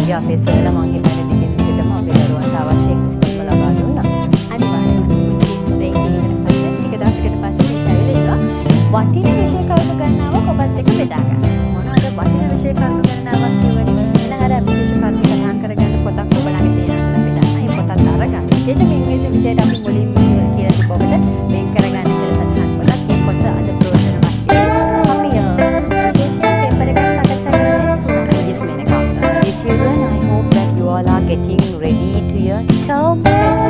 ඉතින් අපේ සර්ලා මම හිතන්නේ දිගින් දිගටම අපේ දරුවන්ට අවශ්‍ය එක්ස්පර්ට්ම ලබා දුන්නා. අනිවාර්යයෙන්ම බ්‍රේක් එකකට පස්සේ ටික දවසකට පස්සේ ඇවිල්ලා වටින විෂය කරුණු ගණනාවක් ඔබත් එක්ක බෙදා ගන්න. මොනවාද වටින විෂය කරුණු ගණනාවක් කියවනේ? එන අර විශේෂ කරුණු සඳහන් කරගන්න පොතක් ඔබ ළඟ තියෙනවා බෙදන්න. ඒ පොතත් අරගන්න. විශේෂ ඉංග්‍රීසි විෂයට අපි මුලින්ම කියලා තිබ්බොත් වෙන් කරගන්න කියලා සඳහන් කළා. ඒ පොත අද ප්‍රයෝජනවත් වෙයි. අපි පේපර් එකක් සාකච්ඡා කරන්න සූදානම්. Yes Menaka. Dear children, I hope that you all are getting ready to your term test.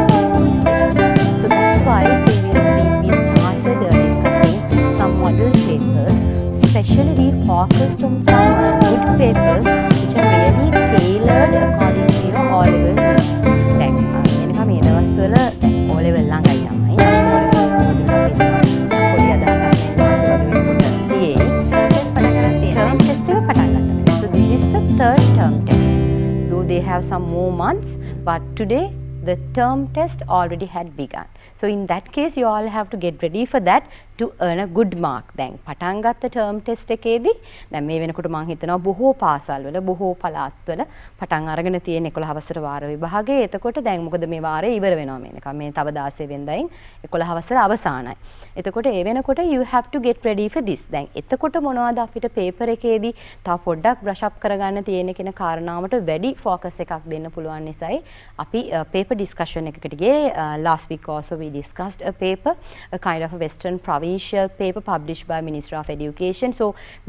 So that's why previously we started discussing some model papers, specially focused on some good papers which are really tailored according to your O-level needs. දැන් එනකම් මේ දවස්වල දැන් O-level ළඟයි තමයි. පොඩි අදහසක් term test එක පටන් ගත්තා. So this is the third term test. Though they have some more months, but today the term test already had begun. So in that case you all have to get ready for that to earn a good mark. දැන් පටන් ගත්ත term test එකේදී දැන් මේ වෙනකොට මම හිතනවා බොහෝ පාසල්වල බොහෝ පළාත්වල පටන් අරගෙන තියෙන 11 වසර වාර විභාගයේ. එතකොට දැන් මොකද මේ වාරේ ඉවර වෙනවා මේ තව 16 වෙනිදායින් 11 වසර අවසానයි. එතකොට ඒ වෙනකොට you have to get ready for this. දැන් එතකොට මොනවද අපිට පේපර් එකේදී තව පොඩ්ඩක් brush up කරගන්න තියෙන කියන කාරණාවට වැඩි focus එකක් දෙන්න පුළුවන් නිසායි අපි paper discussion එකකට ගියේ. Last week also we discussed a paper, a kind of a Western provincial paper published by Ministry of Education. So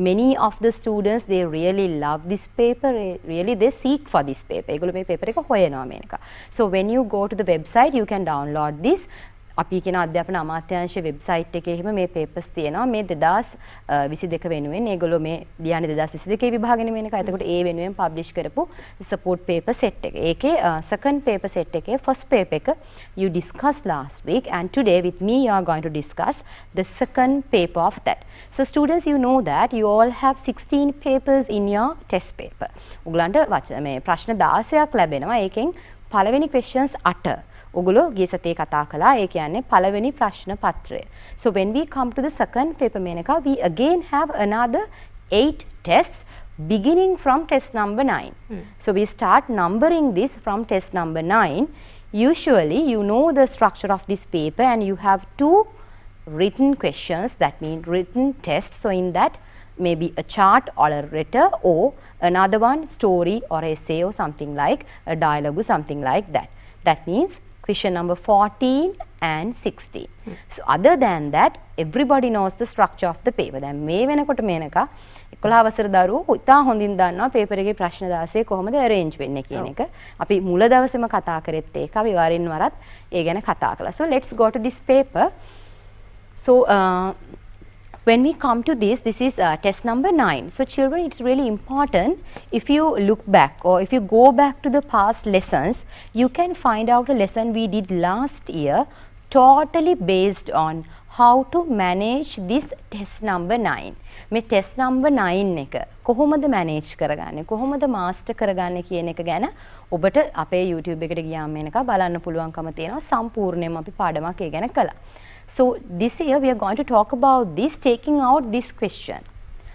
many of the students, they really love this paper, really they seek for this paper. ඒගොල්ලෝ මේ paper එක හොයනවා මේක. So when you go to the website, you can download this. අපි කියන අධ්‍යාපන අමාත්‍යාංශයේ website එකේ එහෙම මේ papers තියෙනවා. මේ 2022 වෙනුවෙන් ඒගොල්ලෝ මේ ලියන්නේ 2022 විභාගෙනේ මේක. එතකොට ඒ වෙනුවෙන් publish කරපු support paper set එක. ඒකේ second paper set එකේ first paper එක you discussed last week, and today with me you are going to discuss the second paper of that. So students, you know that you all have 16 papers in your test paper. උගලන්ට මේ ප්‍රශ්න 16ක් ලැබෙනවා. ඒකෙන් පළවෙනි questions 8 ඔගොල්ලෝ ගිය සතියේ කතා කළා. ඒ කියන්නේ පළවෙනි ප්‍රශ්න පත්‍රය. So when we come to the second paper Menaka, we again have another 8 tests beginning from test number 9. So we start numbering this from test number 9. Usually you know the structure of this paper and you have 2 written questions, that means written tests. So in that maybe a chart or a letter, or another one story or essay or something like a dialogue or something like that. That means question number 14 and 16. So other than that, everybody knows the structure of the paper. දැන් මේ වෙනකොට මේනක 11 වසර දරුවෝ ඉතා හොඳින් දන්නවා paper එකේ ප්‍රශ්න 16 කොහොමද arrange වෙන්නේ කියන එක. අපි මුල දවසේම කතා කරෙත් ඒක. අපි වරින් වරත් ඒ ගැන කතා කළා. So let's go to this paper. So when we come to this is test number 9. So children, it's really important, if you look back or if you go back to the past lessons, you can find out a lesson we did last year totally based on how to manage this test number 9. මේ test number 9 එක කොහොමද manage කරගන්නේ, කොහොමද master කරගන්නේ කියන එක ගැන ඔබට අපේ YouTube එකට ගියාම මේක බලන්න පුළුවන්කම තියෙනවා. සම්පූර්ණයෙන්ම අපි පාඩමක් ඒ ගැන කළා. So this year we are going to talk about this, taking out this question.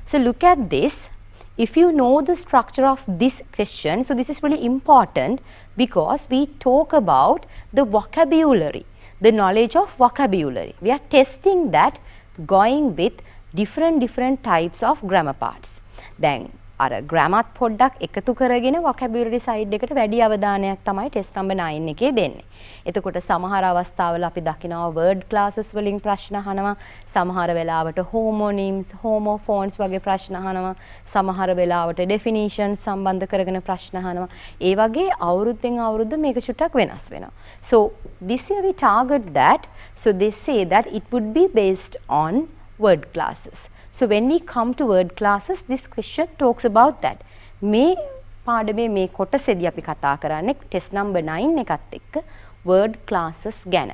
So look at this. If you know the structure of this question, so this is really important because we talk about the vocabulary, the knowledge of vocabulary. We are testing that going with different types of grammar parts. Then අර grammar පොඩ්ඩක් එකතු කරගෙන vocabulary side එකට වැඩි අවධානයක් තමයි test number 9 එකේ දෙන්නේ. එතකොට සමහර අවස්ථාවල අපි දකිනවා word classes වලින් ප්‍රශ්න අහනවා, සමහර වෙලාවට homonyms, homophones වගේ ප්‍රශ්න අහනවා, සමහර වෙලාවට definitions සම්බන්ධ කරගෙන ප්‍රශ්න අහනවා. ඒ වගේ අවුරුද්දෙන් අවුරුද්ද මේක චුට්ටක් වෙනස් වෙනවා. So this year we target that. So they say that it would be based on word classes. So when we come to word classes, this question talks about that. මේ පාඩමේ මේ කොටසෙදී අපි කතා කරන්නේ test number 9 එකත් එක්ක word classes ගැන.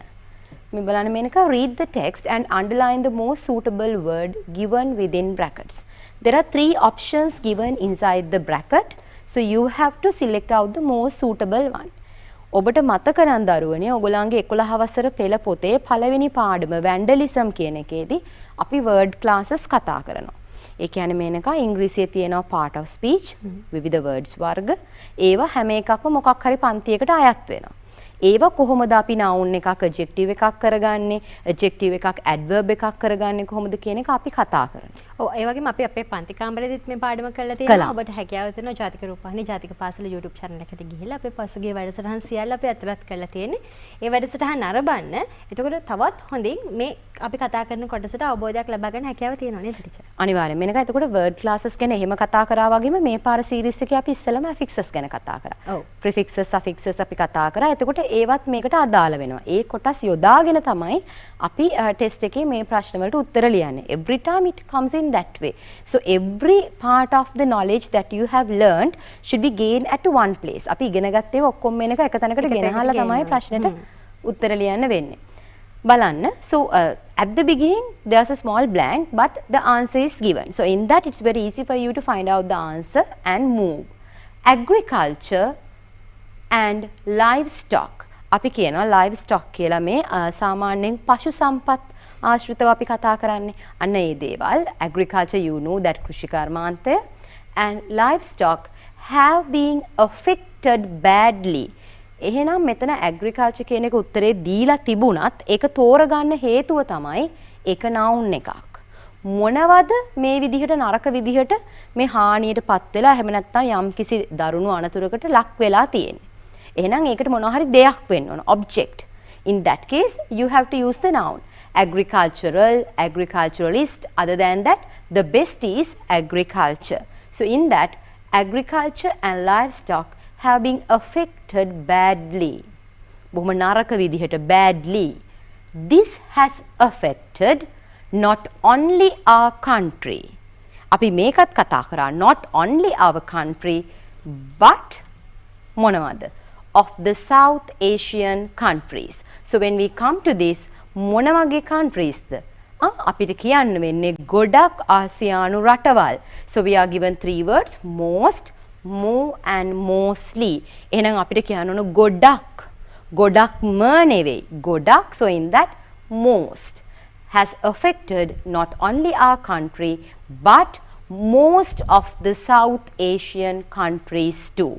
මේ බලන්න මේක read the text and underline the most suitable word given within brackets. There are 3 options given inside the bracket. So you have to select out the most suitable one. ඔබට මතක නම් දරුවනේ ඔයගොල්ලන්ගේ 11 වසර පෙළ පොතේ පළවෙනි පාඩම vandalism කියන එකේදී අපි word classes කතා කරනවා. ඒ කියන්නේ මේනක ඉංග්‍රීසියේ තියෙනවා part of speech විවිධ words වර්ග. ඒවා හැම එකක්ම මොකක් හරි පන්තියකට අයත් වෙනවා. ඒවා කොහොමද අපි noun එකක් adjective එකක් කරගන්නේ, adjective එකක් adverb එකක් කරගන්නේ කොහොමද කියන එක අපි කතා කරනවා. ඔව් ඒ වගේම අපි අපේ පන්ති කාමරේදීත් මේ පාඩම කරලා තියෙනවා. ඔබට හැකියාව තියෙනවා ජාතික රූපවාහිනී ජාතික පාසල YouTube channel එකට ගිහිල්ලා අපේ පසුගිය වැඩසටහන් සියල්ල අපි අත්ලත් කරලා තියෙන්නේ. ඒ වැඩසටහන් අරබන්න. එතකොට තවත් හොඳින් මේ අපි කතා කරන කොටසට අවබෝධයක් ලබා ගන්න හැකියාව තියෙනවා නේද ටීචර්? අනිවාර්යෙන්. මේක එතකොට word classes ගැන එහෙම කතා කරා වගේම මේ පාර series එකේ අපි ඉස්සෙල්ලාම affixes ගැන කතා කරා. ඔව්. prefixes suffixes අපි කතා කරා. එතකොට ඒවත් මේකට අදාළ වෙනවා. ඒ කොටස් යොදාගෙන තමයි අපි ටෙස්ට් එකේ මේ ප්‍රශ්න වලට උත්තර ලියන්නේ. Every time it comes in that way. So every part of the knowledge that you have learned should be gained at one place. අපි ඉගෙන ගත්තේ ඔක්කොම මේක එක තැනකට ගෙනහලා තමයි ප්‍රශ්නෙට උත්තර ලියන්න වෙන්නේ. බලන්න. So at the beginning there's a small blank but the answer is given. So in that it's very easy for you to find out the answer and move. Agriculture and livestock. අපි කියනවා livestock කියලා මේ සාමාන්‍යයෙන් පශු සම්පත් ආශ්‍රිතව අපි කතා කරන්නේ. අන්න ඒ දේවල් agriculture you know that කෘෂි කර්මාන්තය and livestock have been affected badly. එහෙනම් මෙතන agriculture කියන එක උත්තරේ දීලා තිබුණත් ඒක තෝරගන්න හේතුව තමයි ඒක noun එකක්. මොනවද මේ විදිහට නරක විදිහට මේ හානියටපත් වෙලා එහෙම නැත්නම් යම්කිසි දරුණු අනතුරකට ලක් වෙලා තියෙන්නේ. එහෙනම් ඒකට මොනවා හරි දෙයක් වෙන්න ඕන object. In that case you have to use the noun. Agricultural, agriculturalist. Other than that the best is agriculture. So in that agriculture and livestock have been affected badly. බොහොම නරක විදිහට badly. This has affected not only our country. අපි මේකත් කතා කරා not only our country but මොනවද? Of the South Asian countries. So when we come to this මොන වගේ countries ද? අපිට කියන්න වෙන්නේ ගොඩක් ආසියානු රටවල්. So we are given three words most, more and mostly. එහෙනම් අපිට කියන්න ඕන ගොඩක්ම නෙවෙයි. ගොඩක්. So in that most has affected not only our country but most of the South Asian countries too.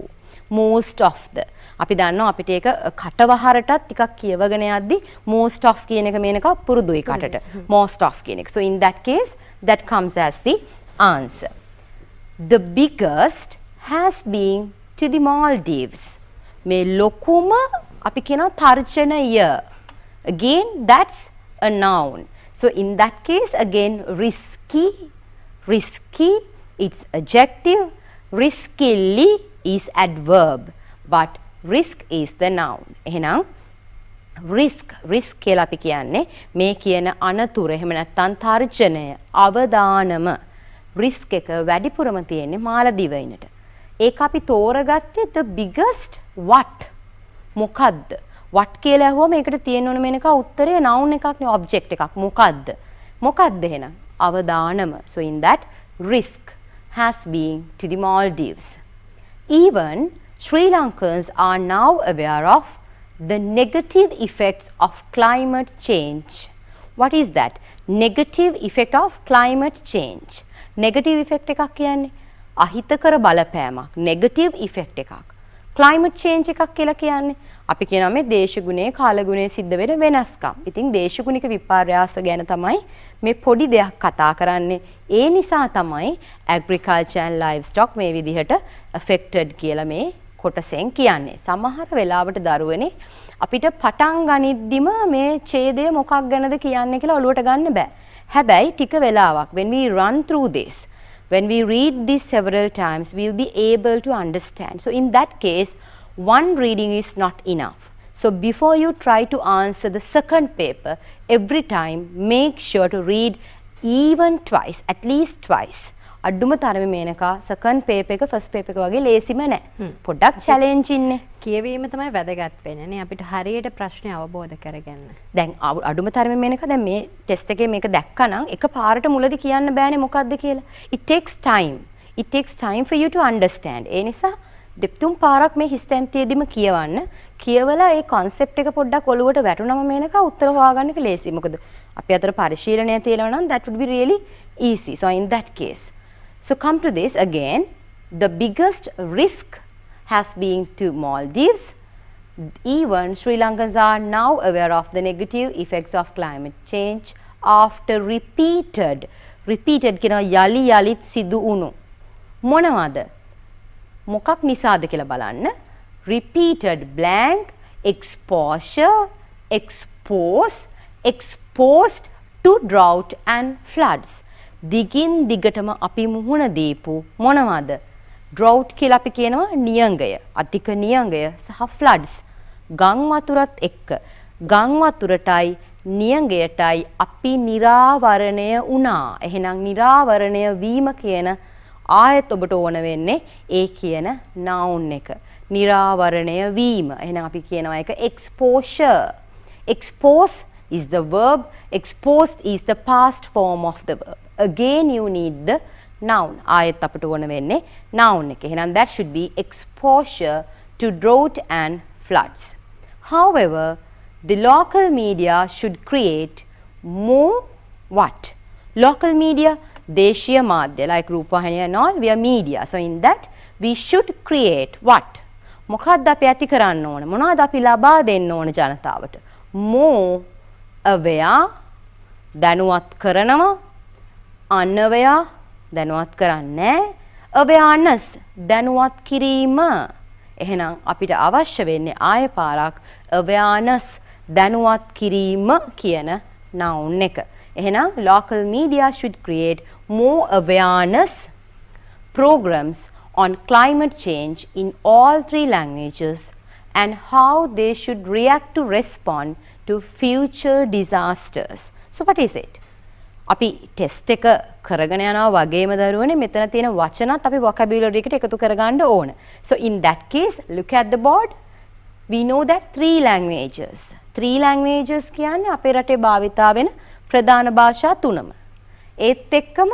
Most of the අපි දන්නවා අපිට ඒක කටවහරටත් ටිකක් කියවගෙන යද්දි most of කියන එක මේනක පුරුදුයි කටට most of කියන එක. So in that case that comes as the answer. The biggest has been to the Maldives. මේ ලොකුම අපි කියනවා තර්ජනය. Again that's a noun. So in that case again risky it's adjective, riskily is adverb but risk is the noun. එහෙනම් risk කියලා අපි කියන්නේ මේ කියන අනතුර එහෙම නැත්නම් තර්ජනය අවදානම risk එක වැඩිපුරම තියෙන්නේ මාලදිවයිනට. ඒක අපි තෝරගත්තේ the biggest what මොකද්ද? what කියලා ඇහුවම ඒකට තියෙන්න ඕන මේනක උත්තරය noun එකක් නේ object එකක්. මොකද්ද එහෙනම්? අවදානම. So in that risk has been to the Maldives. Even Sri Lankans are now aware of the negative effects of climate change. What is that? Negative effect of climate change. Negative effect එකක් කියන්නේ අහිතකර බලපෑමක්. Negative effect එකක්. Climate change එකක් කියලා කියන්නේ අපි කියනවා මේ දේශගුණයේ කාලගුණයේ සිද්ධ වෙන වෙනස්කම්. ඉතින් දේශගුණික විපර්යාස ගැන තමයි මේ පොඩි දෙයක් කතා කරන්නේ. ඒ නිසා තමයි agriculture and livestock මේ විදිහට affected කියලා මේ කොටසෙන් කියන්නේ. සමහර වෙලාවට දරුවනේ අපිට පටන් ගනිද්දිම මේ ඡේදය මොකක් ගැනද කියන්නේ කියලා ඔලුවට ගන්න බෑ. හැබැයි ටික වෙලාවක් when we run through this, when we read this several times, we'll be able to understand. So in that case, one reading is not enough. So before you try to answer the second paper, every time make sure to read even twice, at least twice. අඩුම තරමේ Menaka second paper එක first paper එක වගේ ලේසිම නෑ. පොඩ්ඩක් challenging නේ. කියවීම තමයි වැදගත් වෙන්නේ නේ අපිට හරියට ප්‍රශ්නේ අවබෝධ කරගන්න. දැන් අඩුම තරමේ මේනක දැන් මේ ටෙස්ට් එකේ මේක දැක්කනම් එක පාරට මුලදී කියන්න බෑනේ මොකද්ද කියලා. It takes time. It takes time for you to understand. ඒ නිසා දෙතුන් පාරක් මේ හිස්තැන්තියෙදිම කියවන්න. කියවලා ඒ concept එක පොඩ්ඩක් ඔලුවට වැටුනම මේනක උත්තර හොයාගන්න එක ලේසියි. මොකද අපි අතර පරිශීලනය තියලා නම් that would be really easy. So in that case So come to this again, the biggest risk has been to Maldives. Even Sri Lankans are now aware of the negative effects of climate change after repeated කියන යලි යලිත් සිදු වුණු මොනවද මොකක් නිසාද කියලා බලන්න. repeated blank exposure exposed to drought and floods. දිගින් දිගටම අපි මුහුණ දීපු මොනවද? drought කියලා අපි කියනවා නියංගය, අධික නියංගය සහ floods. ගම් වතුරත් එක්ක ගම් වතුරටයි නියංගයටයි අපි නිරාවරණය වුණා. එහෙනම් නිරාවරණය වීම කියන ආයත ඔබට ඕන වෙන්නේ ඒ කියන noun එක. නිරාවරණය වීම. එහෙනම් අපි කියනවා ඒක exposure. Expose is the verb, exposed is the past form of the verb. Again you need the noun. ආයත අපට ඕන වෙන්නේ noun එක. එහෙනම් that should be exposure to drought and floods. However, the local media should create more what? Local media, දේශීය මාධ්‍ය like Rupavahini and all, we are media. So in that we should create what? මොකක්ද අපි ඇති කරන්න ඕන? මොනවද අපි ලබා දෙන්න ඕන ජනතාවට? More aware, දැනුවත් කරනවා, unaware, දැනුවත් කරන්නේ, awareness, දැනුවත් කිරීම. එහෙනම් අපිට අවශ්‍ය වෙන්නේ ආය පාරක් awareness, දැනුවත් කිරීම කියන noun එක. එහෙනම් local media should create more awareness programs on climate change in all 3 languages and how they should react to respond to future disasters. So what is it? අපි ටෙස්ට් එක කරගෙන යනවා වගේම දරුවනේ මෙතන තියෙන වචනත් අපි vocabulary එකට එකතු කරගන්න ඕන. So in that case, look at the board. We know that 3 languages. 3 languages කියන්නේ අපේ රටේ භාවිතා වෙන ප්‍රධාන භාෂා 3ම. ඒත් එක්කම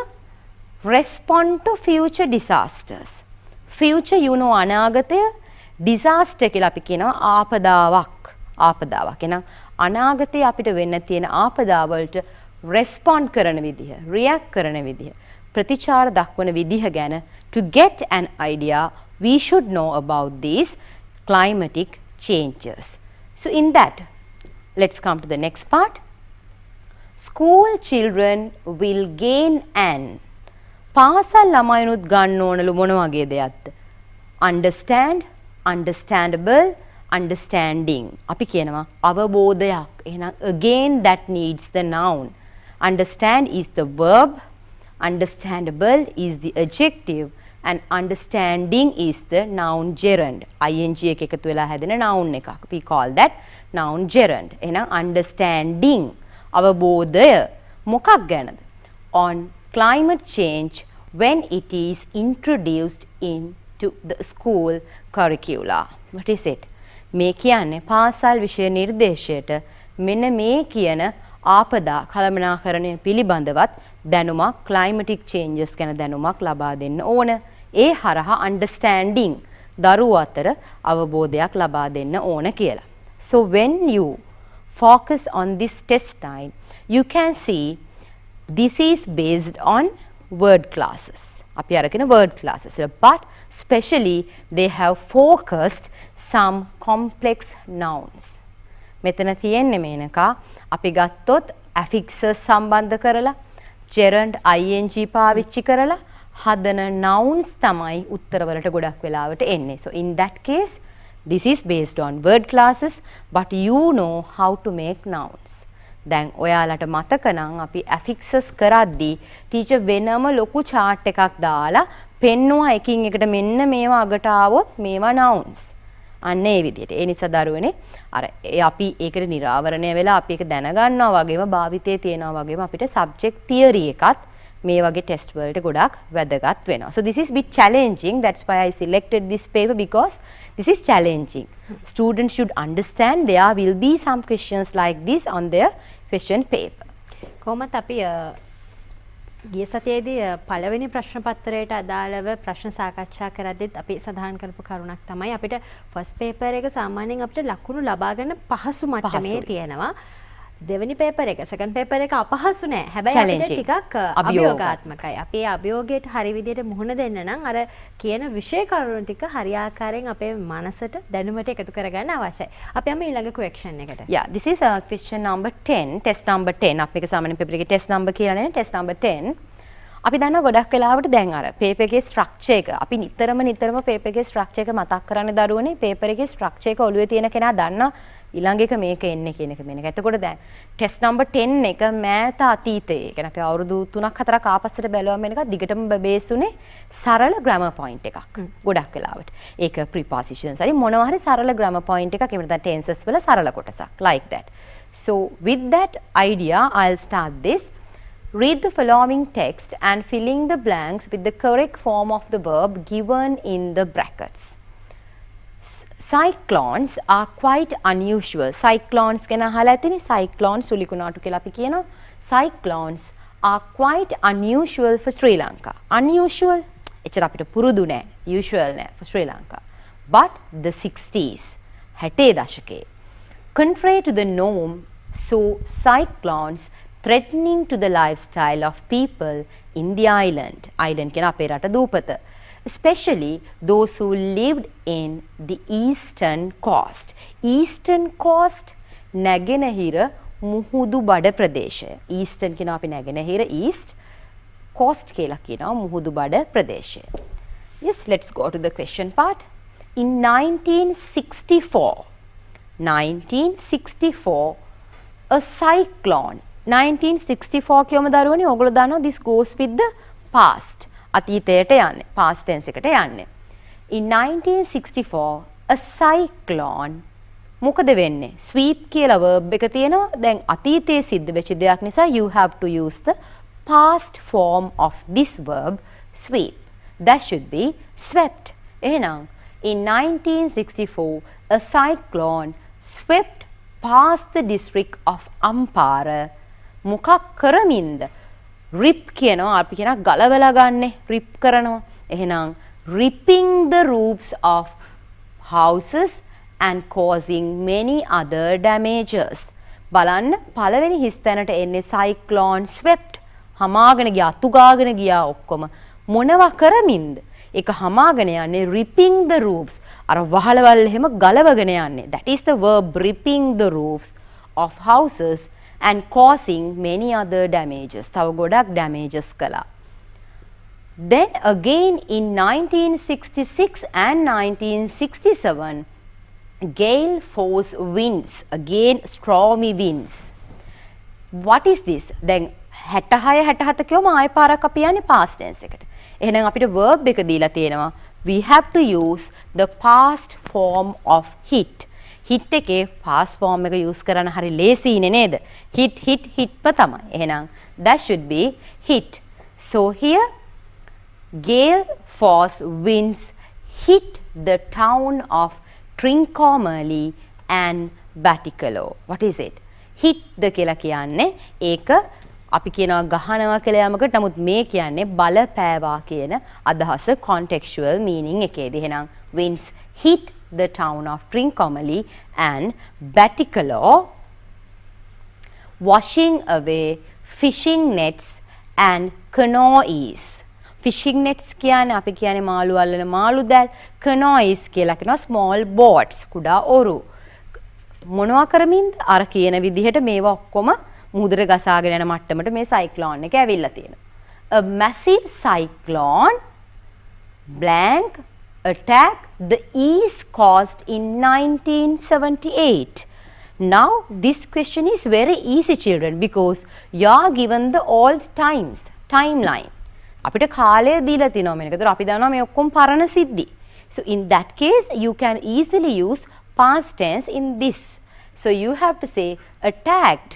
respond to future disasters. Future you know අනාගතය, disaster කියලා අපි කියනවා ආපදාවක්. ආපදාවක්. එහෙනම් අනාගතයේ අපිට වෙන්න තියෙන ආපදාවලට respond කරන විදිහ, react කරන විදිහ, ප්‍රතිචාර දක්වන විදිහ ගැන to get an idea, we should know about these climatic changes. So in that, let's come to the next part. School children will gain an පාසල් ළමයිනුත් ගන්න ඕනලු මොන වගේ දෙයක්ද? Understand, understandable, understanding. අපි කියනවා අවබෝධයක්. එහෙනම් again that needs the noun. Understand is the verb, understandable is the adjective and understanding is the noun gerund. ing එක එකතු වෙලා හැදෙන noun එකක්. We call that noun gerund. එහෙනම් understanding අවබෝධය මොකක් ගැනද? On climate change when it is introduced into the school curricula. What is it? මේ කියන්නේ පාසල් විෂය නිර්දේශයට මෙන්න මේ කියන ආපදා කළමනාකරණය පිළිබඳවත් දැනුමක් climatic changes ගැන දැනුමක් ලබා දෙන්න ඕන. ඒ හරහා understanding දරුවෝ අතර අවබෝධයක් ලබා දෙන්න ඕන කියලා. So when you focus on this test time, you can see this is based on word classes. අපි අරගෙන word classes. But especially they have focused some complex nouns. මෙතන තියෙන්නේ මේනකා අපි ගත්තොත් affixes සම්බන්ධ කරලා gerund ing පාවිච්චි කරලා හදන nouns තමයි උත්තරවලට ගොඩක් වෙලාවට එන්නේ. So in that case this is based on word classes but you know how to make nouns. දැන් ඔයාලට මතක නම් අපි affixes කරද්දී ටීචර් වෙනම ලොකු chart එකක් දාලා පෙන්නුවා එකින් එකට මෙන්න මේවා අගට ආවොත් මේවා nouns. අන්න ඒ විදිහට. ඒ නිසා දරුවනේ අර අපි ඒකට නිරාවරණය වෙලා අපි ඒක දැනගන්නවා වගේම භාවිතයේ තියනවා වගේම අපිට subject theory එකත් මේ වගේ test වලට ගොඩක් වැදගත් වෙනවා. So this is bit challenging. That's why I selected this paper because this is challenging. Students should understand there will be some questions like this on their question paper. කොහොමද අපි ගිය සතියේදී පළවෙනි ප්‍රශ්න පත්‍රයට අදාළව ප්‍රශ්න සාකච්ඡා කරද්දිත් අපි සඳහන් කරපු කරුණක් තමයි අපිට ෆස්ට් පේපර් එක සාමාන්‍යයෙන් අපිට ලකුණු ලබා ගන්න පහසු මට්ටමේ තියෙනවා. දෙවෙනි පේපර් එක සෙකන්ඩ් පේපර් එක අපහසු නෑ. හැබැයි අපිට ටිකක් අභියෝගාත්මකයි. අපි අභියෝගයට හරි විදියට මුහුණ දෙන්න නම් අර කියන විෂය කරුණු ටික හරියාකාරයෙන් අපේ මනසට දැනුමට එකතු කරගන්න අවශ්‍යයි. අපි යමු ඊළඟ question එකට. Yeah, this is question number 10, test number 10. අපි එක සාමාන්‍ය පේපර් එකේ test number කියලා නේ, test number 10. අපි දන්නවා ගොඩක් වෙලාවට දැන් අර පේපර් එකේ ස්ට්‍රක්චර් එක අපි නිතරම පේපර් එකේ ස්ට්‍රක්චර් එක මතක් කරන්නේ දරුවනේ. පේපර් එකේ ස්ට්‍රක්චර් එක ඔළුවේ තියෙන කෙනා දන්නවා ඊළඟ එක මේක එන්නේ කියන එක මේක. එතකොට දැන් ටෙස්ට් නම්බර් 10 එක මෑත අතීතයේ. කියන්නේ අපි අවුරුදු 3ක් 4ක් ආපස්සට බැලුවම මේක දිගටම බේස් උනේ සරල ග්‍රැමර් පොයින්ට් එකක්. ගොඩක් වෙලාවට. ඒක ප්‍රිපොසිෂන්ස් හරි මොනවා හරි සරල ග්‍රැමර් පොයින්ට් එකක්. එහෙම නැත්නම් ටෙන්සස් වල සරල කොටසක්. like that. So with that idea I'll start this. Read the following text and filling the blanks with the correct form of the verb given in the brackets. Cyclones are quite unusual. Cyclones ගැන අහලා ඇතිනේ. Cyclones සුලිකුණාටු කියලා අපි කියනවා. Cyclones are quite unusual for Sri Lanka. Unusual එච්චර අපිට පුරුදු නෑ. Usual නෑ for Sri Lanka. But the 60s 60 දශකයේ contrary to the norm saw cyclones threatening to the lifestyle of people in the island. Island කියන අපේ රට දූපත. Especially those who lived in the eastern coast. Eastern coast නැගෙනහිර මුහුදු බඩ ප්‍රදේශය. Eastern කියන අපි නැගෙනහිර east coast කියලා කියනවා මුහුදු බඩ ප්‍රදේශය. Yes, let's go to the question part. In 1964 a cyclone 1964 කියවම දරුවනේ ඔයගොල්ලෝ දන්නවා this goes with the past. අතීතයට යන්නේ. past tense එකට යන්නේ. In 1964 a cyclone මොකද වෙන්නේ? sweep කියලා verb එක තියෙනවා. දැන් අතීතයේ සිද්ධ වෙච්ච දෙයක් නිසා you have to use the past form of this verb sweep. That should be swept. එහෙනම් in 1964 a cyclone swept past the district of Ampara. මොකක් කරමින්ද? rip කියනවා අපි කියනවා ගලවලා ගන්නෙ rip කරනවා. එහෙනම් ripping the roofs of houses and causing many other damages. බලන්න පළවෙනි හිස්තැනට එන්නේ cyclone swept. හමාගෙන ගියා, අතුගාගෙන ගියා ඔක්කොම. මොනවා කරමින්ද? ඒක හමාගෙන යන්නේ ripping the roofs. අර වහලවල් එහෙම ගලවගෙන යන්නේ. That is the verb ripping the roofs of houses and causing many other damages. තව ගොඩක් damages කළා. Then again in 1966 and 1967 gale force winds, again stormy winds. What is this? දැන් 66 67 කියවම ආයෙ පාරක් අපි යන්නේ past tense එකට. එහෙනම් අපිට verb එක දීලා තියෙනවා. We have to use the past form of hit. hit එකේ past form එක use කරන්න හරි ලේසියිනේ නේද? hit තමයි. එහෙනම් that should be hit. So here gale force winds hit the town of Trincomalee and Batticaloa. What is it? hit the කියලා කියන්නේ ඒක අපි කියනවා ගහනවා කියලා යමකට. නමුත් මේ කියන්නේ බලපෑවා කියන අදහස contextual meaning එකේදී. එහෙනම් winds hit the town of Trincomalee and Batticaloa, washing away fishing nets and canoes. Fishing nets කියන්නේ අපි කියන්නේ මාළු අල්ලන මාළු දැල්. canoes කියලා කියනවා small boats, කුඩා ඔරු. මොනවා කරමින්ද? අර කියන විදිහට මේවා ඔක්කොම මුහුදට ගසාගෙන යන මට්ටමට මේ cyclone එක ඇවිල්ලා තියෙනවා. A massive cyclone blank attack the East Coast in 1978. Now this question is very easy children because you are given the old timeline. අපිට කාලය දීලා තිනවා මේක. ඒතර අපි දන්නවා මේ ඔක්කොම පරණ සිද්ධි. So in that case you can easily use past tense in this. So you have to say attacked,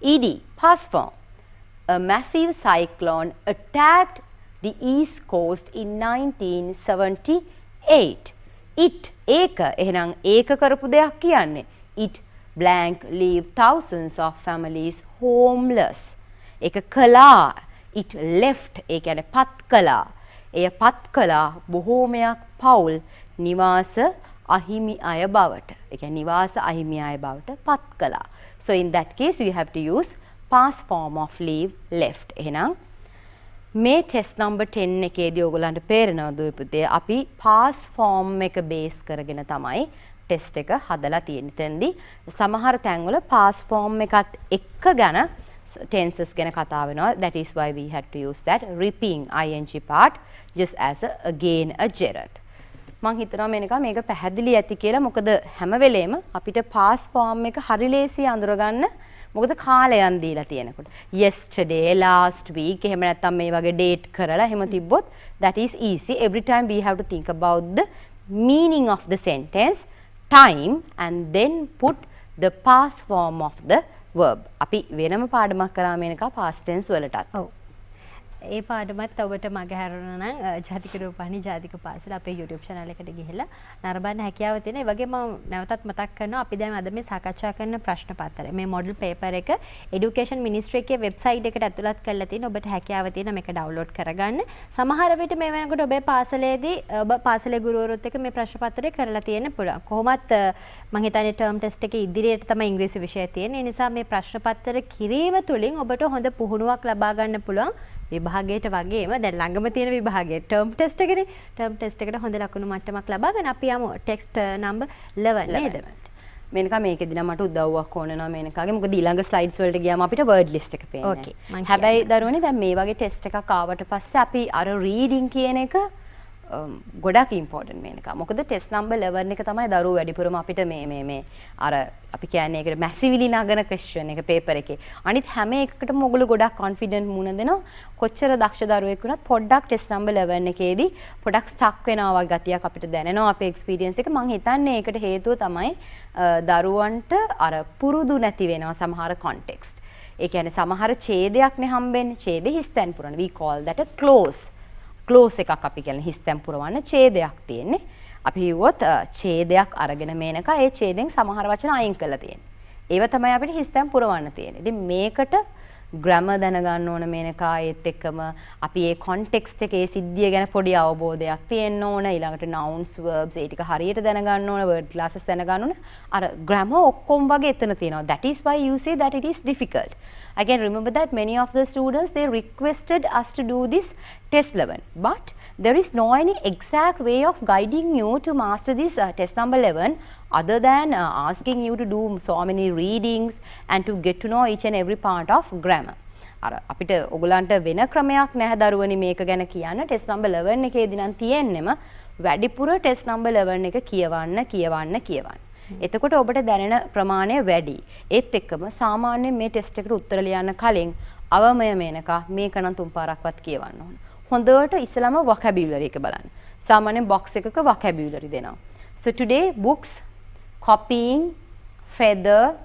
ed, past form. A massive cyclone attacked the East Coast in 1978. It ඒක එහෙනම් ඒක කරපු දෙයක් කියන්නේ it blank leave thousands of families homeless. ඒක කළා. it left ඒ කියන්නේ පත් කළා. එය පත් කළා බොහෝමයක් පවුල් නිවාස අහිමි අය බවට. ඒ කියන්නේ නිවාස අහිමි අය බවට පත් කළා. So in that case you have to use past form of leave left. එහෙනම් මේ ටෙස්ට් නම්බර් 10 එකේදී ඔයගොල්ලන්ට පේරෙනවා දුවේ පුතේ අපි past form එක බේස් කරගෙන තමයි ටෙස්ට් එක හදලා තියෙන්නේ. එතෙන්දී සමහර තැන්වල past form එකත් එක්ක ගැන tenses ගැන කතා වෙනවා. That is why we had to use that repeating ing part just as a again a gerund. මම හිතනවා මේක පැහැදිලි ඇති කියලා. මොකද හැම වෙලේම අපිට past form එක හරි ලේසි අඳුරගන්න. මොකද කාලයන් දීලා තියෙනකොට. Yesterday, last week එහෙම නැත්නම් මේ වගේ date කරලා එහෙම තිබ්බොත් that is easy. Every time we have to think about the meaning of the sentence, time and then put the past form of the verb. අපි වෙනම පාඩමක් කරා මේනක past tense වලටත්. ඔව්. ඒ පාඩමත් ඔබට මග හැරුණා නම් ජාතික රූපවාහිනී ජාතික පාසල අපේ YouTube channel එකට ගිහිල්ලා නරඹන්න හැකියාව තියෙන. ඒ වගේම මම නැවතත් මතක් කරනවා අපි දැන් අද මේ සාකච්ඡා කරන ප්‍රශ්න පත්‍රය මේ මොඩල් පේපර් එක Education Ministry එකේ වෙබ්සයිට් එකට ඇතුළත් කරලා තියෙන. ඔබට හැකියාව තියෙන මේක ඩවුන්ලෝඩ් කරගන්න. සමහර විට මේ වෙනකොට ඔබේ පාසලේදී ඔබ පාසලේ ගුරුවරුත් එක්ක මේ ප්‍රශ්න පත්‍රය කරලා තියෙන්න පුළුවන්. කොහොමත් මම හිතන්නේ ටර්ම් ටෙස්ට් එකේ ඉදිරියට තමයි ඉංග්‍රීසි විෂය තියෙන්නේ. ඒ නිසා මේ ප්‍රශ්න පත්‍ර කිරීම තුළින් ඔබට හොඳ පුහුණුවක් ලබා ගන්න පුළුවන්. විභාගයට වගේම දැන් ළඟම තියෙන විභාගයේ ටර්ම් ටෙස්ට් එකනේ. ටර්ම් ටෙස්ට් එකට හොඳ ලකුණු මට්ටමක් ලබා ගන්න අපි යමු ටෙක්ස්ට් නම්බර් 11 නේද? මේනකා මේකෙදි නම් මට උදව්වක් ඕන වෙනවා මේනකාගේ. මොකද ඊළඟ ස්ලයිඩ්ස් වලට ගියාම අපිට වර්ඩ් ලිස්ට් එක පේන්නේ. ඕකේ. හැබැයි දරුවනේ දැන් මේ වගේ ටෙස්ට් එකක් ආවට පස්සේ අපි අර රීඩින් කියන එක ගොඩක් ඉම්පෝටන්ට් මේනකා. මොකද ටෙස්ට් නම්බර් 11 එක තමයි දරුවෝ වැඩිපුරම අපිට මේ අර අපි කියන්නේ ඒකට මැසිවිලි නගන ක්වෙස්චන් එක පේපර් එකේ. අනිත් හැම එකකටම ඔයගොල්ලෝ ගොඩක් කොන්ෆිඩන්ට් මුණ දෙනවා. කොච්චර දක්ෂ දරුවෙක් වුණත් පොඩ්ඩක් ටෙස්ට් නම්බර් 11 එකේදී පොඩක් ස්ටක් වෙනවා වගේ ගතියක් අපිට දැනෙනවා අපේ එක්ස්පීරියන්ස් එක. මම හිතන්නේ ඒකට හේතුව තමයි දරුවන්ට අර පුරුදු නැති වෙනවා සමහර කොන්ටෙක්ස්ට්. ඒ කියන්නේ සමහර ඡේදයක්නේ හම්බෙන්නේ. ඡේදෙ හිස්තැන් පුරන. we call that a clause. Close එකක් අපි කියන්නේ හිස්තැන් පුරවන්න ඡේදයක් තියෙන්නේ. අපි හිව්වොත් ඡේදයක් අරගෙන මේනක ඒ ඡේදෙන් සමහර වචන අයින් කරලා තියෙන්නේ. ඒව තමයි අපිට හිස්තැන් පුරවන්න තියෙන්නේ. ඉතින් මේකට ග්‍රැමර් දැනගන්න ඕන මේනකා ඒත් එක්කම අපි ඒ කොන්ටෙක්ස්ට් එකේ සිද්ධිය ගැන පොඩි අවබෝධයක් තියෙන්න ඕන. ඊළඟට nouns verbs ඒ ටික හරියට දැනගන්න ඕන. word classes දැනගන්න ඕන. අර ග්‍රැමර් ඔක්කොම වගේ එතන තියෙනවා. That is why you say that it is difficult. I can remember that many of the students they requested us to do this test 11, but there is no any exact way of guiding you to master this test number 11 other than asking you to do so many readings and to get to know each and every part of grammar. අර අපිට ඔයගලන්ට වෙන ක්‍රමයක් නැහැ දරුවනි මේක ගැන කියන්න. Test number 11 එකේදී නම් තියෙන්නෙම වැඩිපුර ටෙස්ට් නම්බර් 11 එක කියවන්න. එතකොට ඔබට දැනෙන ප්‍රමාණය වැඩි. ඒත් එක්කම සාමාන්‍යයෙන් මේ ටෙස්ට් එකට උත්තර ලියන්න කලින් අවමය මේනකා මේක නම් තුන් පාරක්වත් කියවන්න ඕන. හොඳට ඉස්සලම vocabulary එක බලන්න. සාමාන්‍යයෙන් box එකක vocabulary දෙනවා. So today books, copying, feather,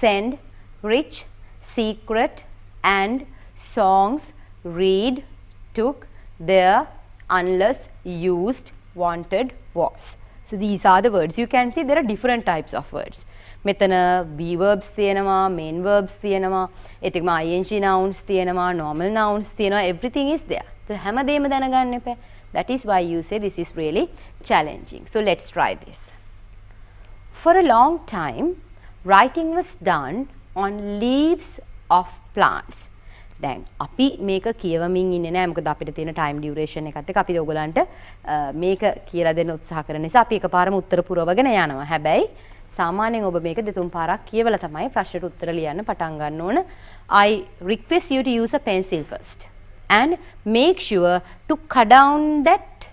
send, rich, secret and songs, read, took, there, unless, used, wanted, was. So these are the words. You can see there are different types of words. මෙතන be verbs තියෙනවා, main verbs තියෙනවා, එතකම ing nouns තියෙනවා, normal nouns තියෙනවා. Everything is there. So හැමදේම දැනගන්න එපා. That is why you say this is really challenging. So let's try this. For a long time, writing was done on leaves of plants. දැන් අපි මේක කියවමින් ඉන්නේ නැහැ මොකද අපිට තියෙන ටයිම් ඩියුරේෂන් එකත් එක්ක අපි ඔයගලන්ට මේක කියලා දෙන්න උත්සාහ කරන නිසා අපි එකපාරම උත්තර පුරවගෙන යනවා. හැබැයි සාමාන්‍යයෙන් ඔබ මේක දෙතුන් පාරක් කියවලා තමයි ප්‍රශ්නට උත්තර ලියන්න පටන් ගන්න ඕන. I request you to use a pencil first and make sure to cut down that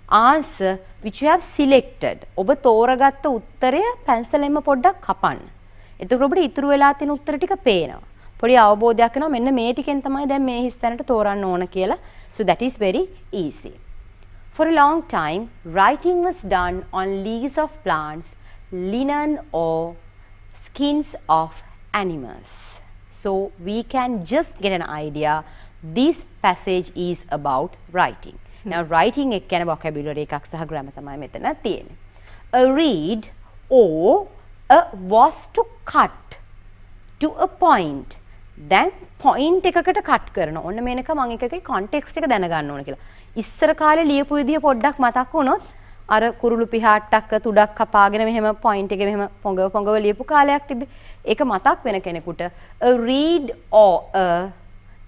answer which you have selected. ඔබ තෝරගත්ත උත්තරය පැන්සලෙන්ම පොඩ්ඩක් කපන්න. එතකොට ඔබට ඉතුරු වෙලා තියෙන උත්තර ටික පේනවා. පොඩි අවබෝධයක් වෙනවා මෙන්න මේ ටිකෙන් තමයි දැන් මේ හිස්තැනට තෝරන්න ඕන කියලා. So that is very easy. For a long time, writing was done on leaves of plants, linen or skins of animals. So we can just get an idea. This passage is about writing. Now writing එක කියන vocabulary එකක් සහ grammar තමයි මෙතන තියෙන්නේ. A reed or a was to cut to a point. දැන් point එකකට cut කරනවා. ඔන්න මේනක මම එකකේ context එක දැනගන්න ඕන කියලා. ඉස්සර කාලේ ලියපු විදිය පොඩ්ඩක් මතක් වුණොත් අර කුරුළු පිහාට්ටක් තුඩක් කපාගෙන මෙහෙම පොයින්ට් එකේ මෙහෙම පොඟව ලියපු කාලයක් තිබ්බේ. ඒක මතක් වෙන කෙනෙකුට a read or a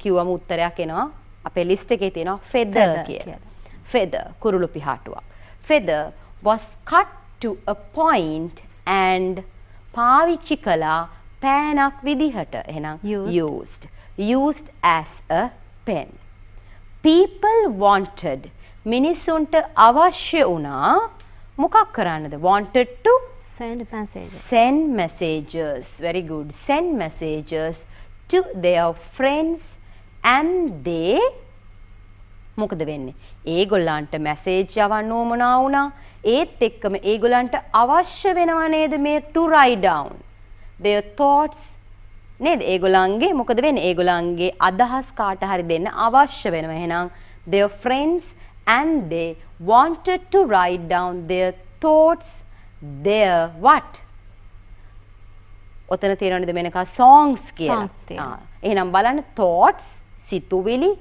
කිව්වම උත්තරයක් එනවා. අපේ ලිස්ට් එකේ තියෙනවා feather කියලා. feather කුරුළු පිහාටුවක්. feather was cut to a point and පාවිච්චි කළා පෑනක් විදිහට. එහෙනම් used as a pen. people wanted මිනිසුන්ට අවශ්‍ය වුණා මොකක් කරන්නද? wanted to send messages. very good. send messages to their friends and they මොකද වෙන්නේ? ඒගොල්ලන්ට මැසේජ් යවන්න ඕමනා වුණා. ඒත් එක්කම ඒගොල්ලන්ට අවශ්‍ය වෙනව නේද මේ to write down their thoughts නේද? ඒගොල්ලන්ගේ මොකද වෙන්නේ? ඒගොල්ලන්ගේ අදහස් කාට හරි දෙන්න අවශ්‍ය වෙනවා. එහෙනම් their friends and they wanted to write down their thoughts, their what? ඔතන තියෙනවනේ මෙනකා songs කියලා. එහෙනම් බලන්න thoughts සිතුවිලි,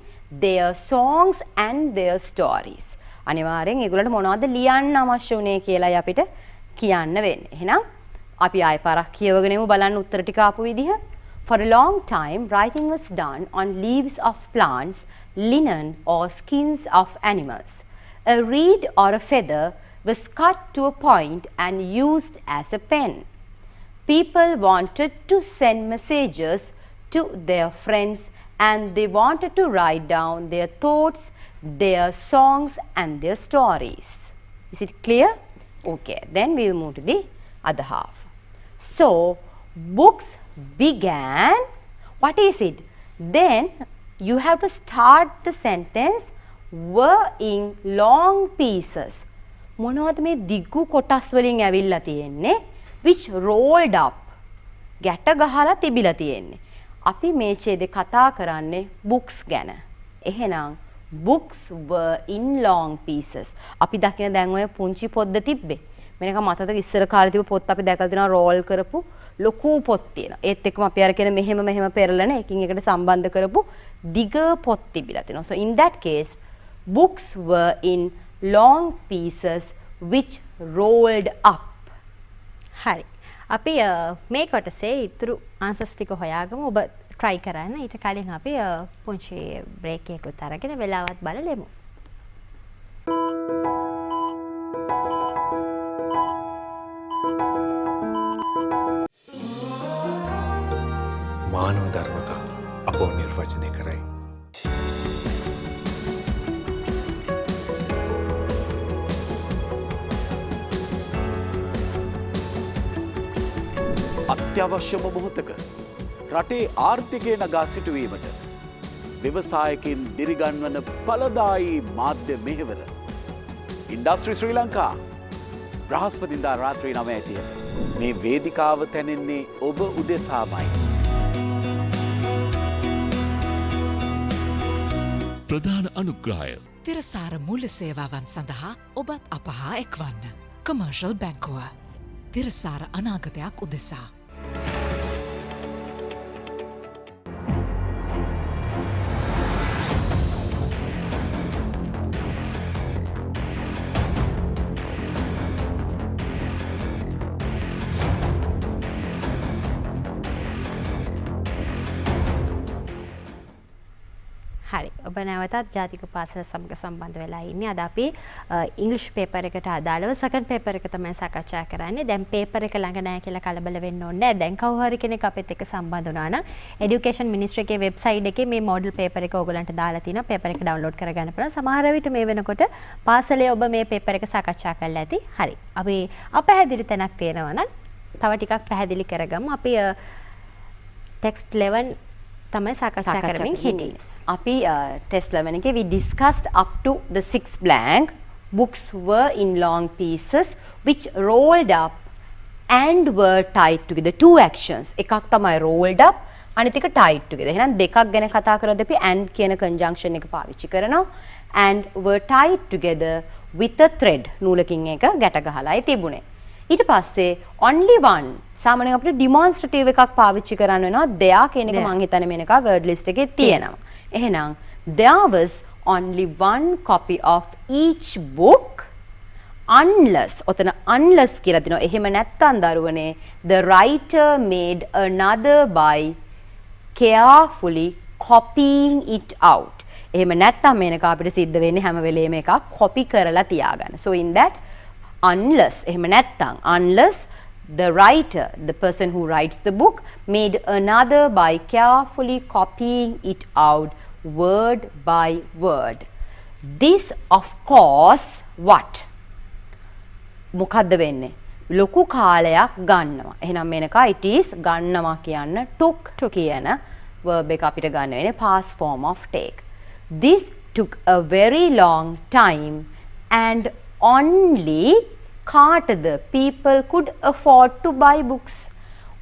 their songs and their stories. අනිවාර්යෙන් ඒගොල්ලන්ට මොනවද ලියන්න අවශ්‍ය වුනේ කියලායි අපිට කියන්න වෙන්නේ. එහෙනම් අපි ආයෙ පාරක් කියවගෙනමු බලන්න උත්තර ටික ආපු විදිහ. For a long time, writing was done on leaves of plants, linen or skins of animals. A reed or a feather was cut to a point and used as a pen. People wanted to send messages to their friends and they wanted to write down their thoughts, their songs and their stories. Is it clear? Okay, then we will move to the other half. So, books began, what is it? Then you have to start the sentence were in long pieces. මොනවද මේ දිගු කොටස් වලින් ඇවිල්ලා තියෙන්නේ? which rolled up. ගැට ගහලා තිබිලා තියෙන්නේ. අපි මේ ඡේදේ කතා කරන්නේ books ගැන. එහෙනම් books were in long pieces. අපි දකින දැන් ඔය පුංචි පොත්ද තිබ්බේ. මේක මතකද ඉස්සර කාලේ තිබ්බ පොත් අපි දැකලා තියෙනවා roll කරපු ලොකු පොත් තියෙනවා. ඒත් එක්කම අපි අර කියන මෙහෙම පෙරලන එකින් එකට සම්බන්ධ කරපු දිග පොත් තිබිලා තියෙනවා. So in that case books were in long pieces which rolled up. හරි. අපි මේ කොටසේ ඉතුරු ආන්සර්ස් ටික හොයාගමු. ඔබ try කරන්න. ඊට කලින් අපි පුංචි break එකකුත් අරගෙන වෙලාවත් බලලෙමු. මානව ධර්මතා අපව නිර්වචනය කරයි. අත්‍යවශ්‍යම මොහොතක රටේ ආර්ථිකය නගා සිටුවීමට ව්‍යවසායකින් දිරිගන්වන ඵලදායී මාධ්‍ය මෙහෙවර ඉන්ඩස්ට්‍රි ශ්‍රී ලංකා බ්‍රහස්පතින්දා රාත්‍රී 9:30ට මේ වේදිකාව තැනෙන්නේ ඔබ උදෙසාමයි. ප්‍රධාන අනුග්‍රහය තිරසාර මූල්‍ය සේවාවන් සඳහා ඔබත් අපහා එක්වන්න. කමර්ෂල් බැංකුව. තිරසාර අනාගතයක් උදෙසා. හරි. ඔබ නැවතත් ජාතික පාසල සමග සම්බන්ධ වෙලා ඉන්නේ. අද අපි ඉංග්‍රීසි පේපර් එකට අදාළව සෙකන්ඩ් පේපර් එක තමයි සාකච්ඡා කරන්නේ. දැන් පේපර් එක ළඟ නැහැ කියලා කලබල වෙන්න ඕනේ නැහැ. දැන් කවුරු හරි කෙනෙක් අපිත් එක්ක සම්බන්ධ වුණා නම් এডুকেෂන් මිනිස්ට්‍රි එකේ වෙබ්සයිට් එකේ මේ මොඩල් පේපර් එක ඕගලන්ට දාලා තිනවා. පේපර් එක ඩවුන්ලෝඩ් කරගන්න පුළුවන්. සමහර විට මේ වෙනකොට පාසලේ ඔබ මේ පේපර් එක සාකච්ඡා කරලා ඇති. හරි. අපි අපැහැදිලි තැනක් තියෙනවා නම් තව ටිකක් පැහැදිලි කරගමු. අපි ටෙක්ස්ට් 11 තමයි සාකච්ඡා කරමින් හිටියේ. අපි test 11 එකේ we discussed up to the 6th blank. Books were in long pieces which rolled up and were tied together. Two actions. එකක් තමයි rolled up, අනිත් එක tied together. එහෙනම් දෙකක් ගැන කතා කරද්දී අපි and කියන conjunction එක පාවිච්චි කරනවා. And were tied together with a thread. නූලකින් එක ගැට ගහලායි තිබුණේ. ඊට පස්සේ only one සාමාන්‍යයෙන් අපිට demonstrative එකක් පාවිච්චි කරන්න වෙනවා. there කියන එක මම හිතන්නේ මේනක word list එකේ තියෙනවා. එහෙනම් there was only one copy of each book unless ඔතන unless කියලා තිනවා. එහෙම නැත්තම් දරුවනේ the writer made another by carefully copying it out. එහෙම නැත්තම් මේනක අපිට සිද්ධ වෙන්නේ හැම වෙලේම එකක් copy කරලා තියාගන්න. So in that unless එහෙම නැත්තම් unless the writer, the person who writes the book, made another by carefully copying it out word by word. This of course what? මොකද්ද වෙන්නේ? ලොකු කාලයක් ගන්නවා. එහෙනම් මේනක it is ගන්නවා කියන්න took කියන verb එක අපිට ගන්න වෙන්නේ past form of take. This took a very long time and only කාටද people could afford to buy books.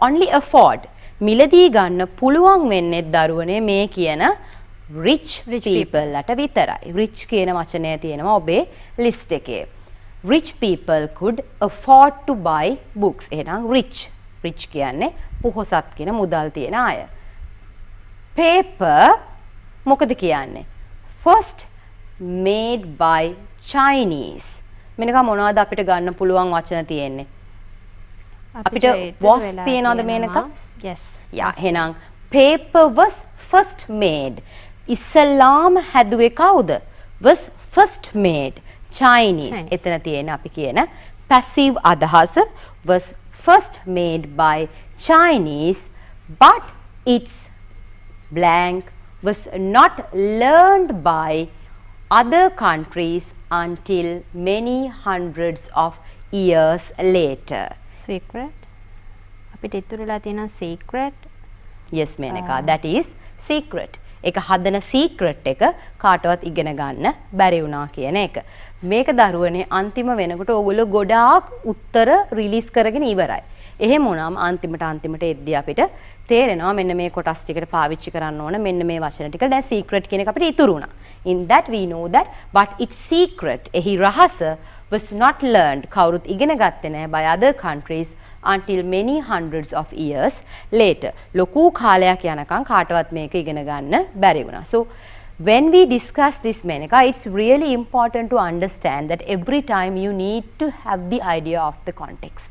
Only afford. මිලදී ගන්න පුළුවන් වෙන්නේ දරුවනේ මේ කියන rich people ලට විතරයි. rich කියන වචනය තියෙනවා ඔබේ list එකේ. Rich people could afford to buy books. එහෙනම් rich කියන්නේ පොහොසත් කියන මුදල් තියෙන අය. Paper මොකද කියන්නේ? First made by Chinese. මෙන්නක මොනවද අපිට ගන්න පුළුවන් වචන තියෙන්නේ? අපිට was තියනවද මේනක? Yes. Yeah, එහෙනම් paper was first made. ඉස්ලාම හැදුවේ කවුද? Was first made Chinese. එතන තියෙන අපි කියන passive අදහස was first made by Chinese but its blank was not learned by other countries until many hundreds of years later. Secret. අපිට ඉතුරුලා තියෙන secret. Yes Menaka, that is secret. ඒක හදන secret එක කාටවත් ඉගෙන ගන්න බැරි වුණා කියන එක. මේක දරුවනේ අන්තිම වෙනකොට ඕගොල්ලෝ ගොඩාක් උත්තර රිලීස් කරගෙන ඉවරයි. එහෙම වුණාම අන්තිමට එද්දී අපිට තේරෙනවා මෙන්න මේ කොටස් ටිකට පාවිච්චි කරන්න ඕන මෙන්න මේ වචන ටික. දැන් secret කියන එක අපිට ඉතුරු වුණා. In that we know that but its secret එහි රහස was not learned කවුරුත් ඉගෙන ගත්තේ නැහැ by other countries until many hundreds of years later. ලොකු කාලයක් යනකම් කාටවත් මේක ඉගෙන ගන්න බැරි වුණා. So when we discuss this Menaka, it's really important to understand that every time you need to have the idea of the context.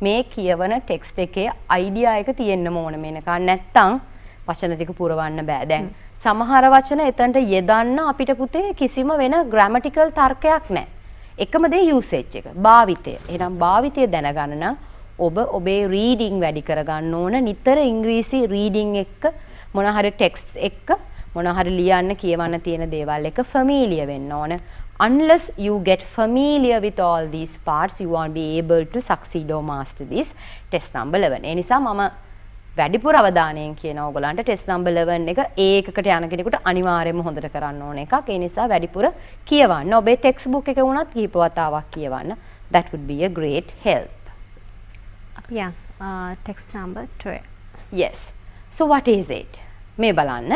මේ කියවන ටෙක්ස්ට් එකේ අයිඩියා එක තියෙන්න ඕන මේනක. නැත්තම් වචන ටික පුරවන්න බෑ. දැන් සමහර වචන එතනට යෙදන්න අපිට පුතේ කිසිම වෙන ග්‍රැමටිකල් තර්කයක් නැහැ. එකම දේ යූසේජ් එක, භාවිතය. එහෙනම් භාවිතය දැනගන්න නම් ඔබ ඔබේ රීඩින් වැඩි කරගන්න ඕන. නිතර ඉංග්‍රීසි රීඩින් එක්ක මොන හරි ටෙක්ස්ට්ස් එක්ක මොන හරි ලියන්න කියවන්න තියෙන දේවල් එක ෆැමිලියර් වෙන්න ඕන. Unless you get familiar with all these parts, you won't be able to succeed or master this test number 11. ඒ නිසා මම වැඩිපුර අවධානයෙන් කියන ඕගොල්ලන්ට test number 11 එක ඒකකට යන කෙනෙකුට අනිවාර්යයෙන්ම හොඳට කරන්න ඕන එකක්. ඒ නිසා වැඩිපුර කියවන්න. ඔබේ ටෙක්ස්ට් බුක් එකේ වුණත් කීප වතාවක් කියවන්න. That would be a great help. Yeah, text number 12. Yes. So what is it? මේ බලන්න.